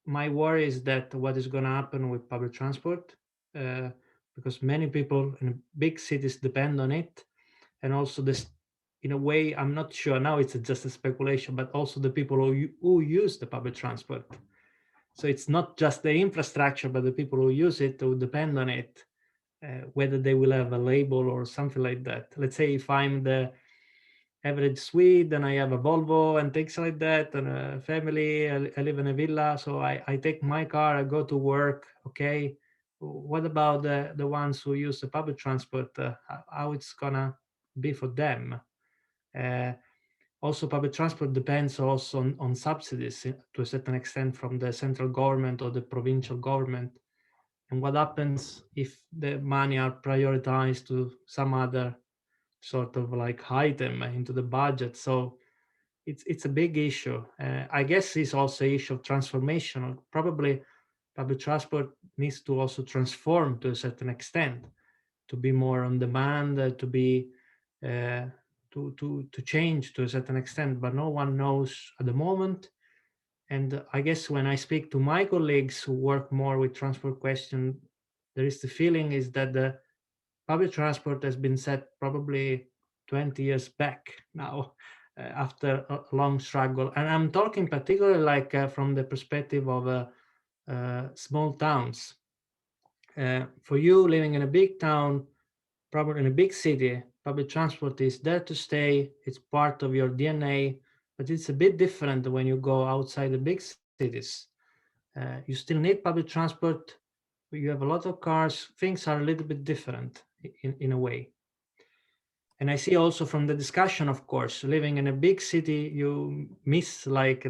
my worry is that what is going to happen with public transport, because many people in big cities depend on it, and also this, in a way, I'm not sure now, it's just a speculation, but also the people who use the public transport. So it's not just the infrastructure, but the people who use it, who depend on it, whether they will have a label or something like that. Let's say if I'm the average Swede and I have a Volvo and things like that, and a family, I live in a villa, so I take my car, I go to work, okay. What about the ones who use the public transport? How it's gonna be for them? Also, public transport depends also on subsidies to a certain extent from the central government or the provincial government. And what happens if the money are prioritized to some other sort of like item into the budget? So it's a big issue. I guess it's also an issue of transformation. Probably public transport needs to also transform to a certain extent, to be more on demand, to be to change to a certain extent, but no one knows at the moment. And I guess when I speak to my colleagues who work more with transport question, there is the feeling is that the public transport has been set probably 20 years back now, after a long struggle. And I'm talking particularly like from the perspective of small towns. For you living in a big town, probably in a big city, public transport is there to stay. It's part of your DNA, but it's a bit different when you go outside the big cities. You still need public transport. You have a lot of cars. Things are a little bit different in a way. And I see also from the discussion, of course, living in a big city, you miss like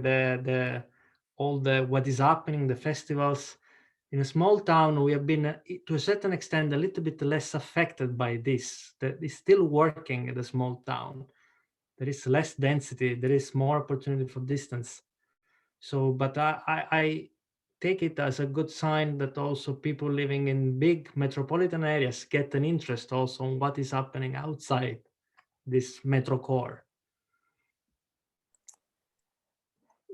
all the what is happening, the festivals. In a small town, we have been, to a certain extent, a little bit less affected by this. That is still working at a small town. There is less density. There is more opportunity for distance. So, but I take it as a good sign that also people living in big metropolitan areas get an interest also on what is happening outside this metro core.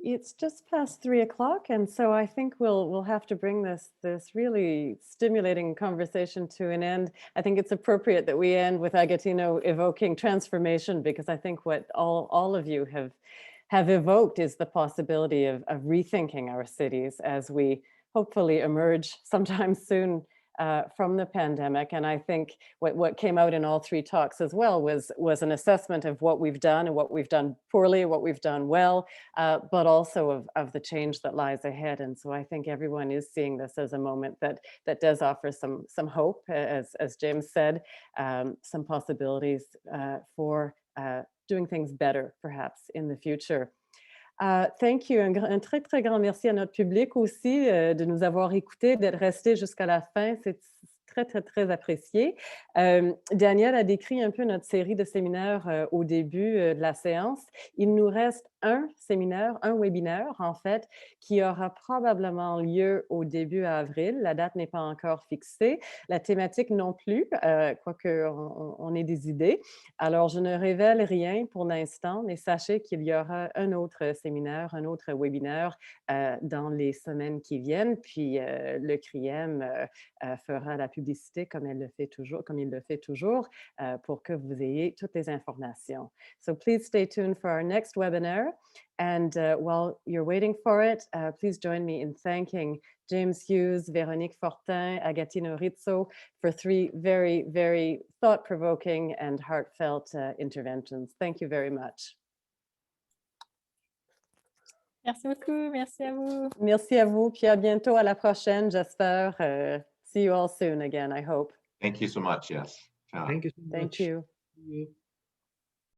It's just past 3 o'clock, and so I think we'll have to bring this really stimulating conversation to an end. I think it's appropriate that we end with Agostino evoking transformation, because I think what all of you have evoked is the possibility of rethinking our cities as we hopefully emerge sometime soon from the pandemic. And I think what came out in all three talks as well was an assessment of what we've done and what we've done poorly, what we've done well, but also of the change that lies ahead. And so I think everyone is seeing this as a moment that does offer some hope, as James said, some possibilities for doing things better, perhaps, in the future. Thank you. Un très, très grand merci à notre public aussi de nous avoir écoutés, d'être restés jusqu'à la fin. C'est très, très, très apprécié. Daniel a décrit un peu notre série de séminaires au début de la séance. Il nous reste un séminaire, un webinaire en fait, qui aura probablement lieu au début avril. La date n'est pas encore fixée. La thématique non plus, quoique on ait des idées. Alors, je ne révèle rien pour l'instant, mais sachez qu'il y aura un autre séminaire, un autre webinaire dans les semaines qui viennent. Puis, le CRIEM fera la publicité comme il le fait toujours pour que vous ayez toutes les informations. So please stay tuned for our next webinar. And while you're waiting for it, please join me in thanking James Hughes, Véronique Fortin, Agostino Rizzo for 3 very, very thought-provoking and heartfelt interventions. Thank you very much. Merci beaucoup. Merci à vous. Merci à vous. Puis à bientôt, à la prochaine, j'espère. See you all soon again, I hope. Thank you so much. Yes. Ciao. Thank you so much. Thank you. See you.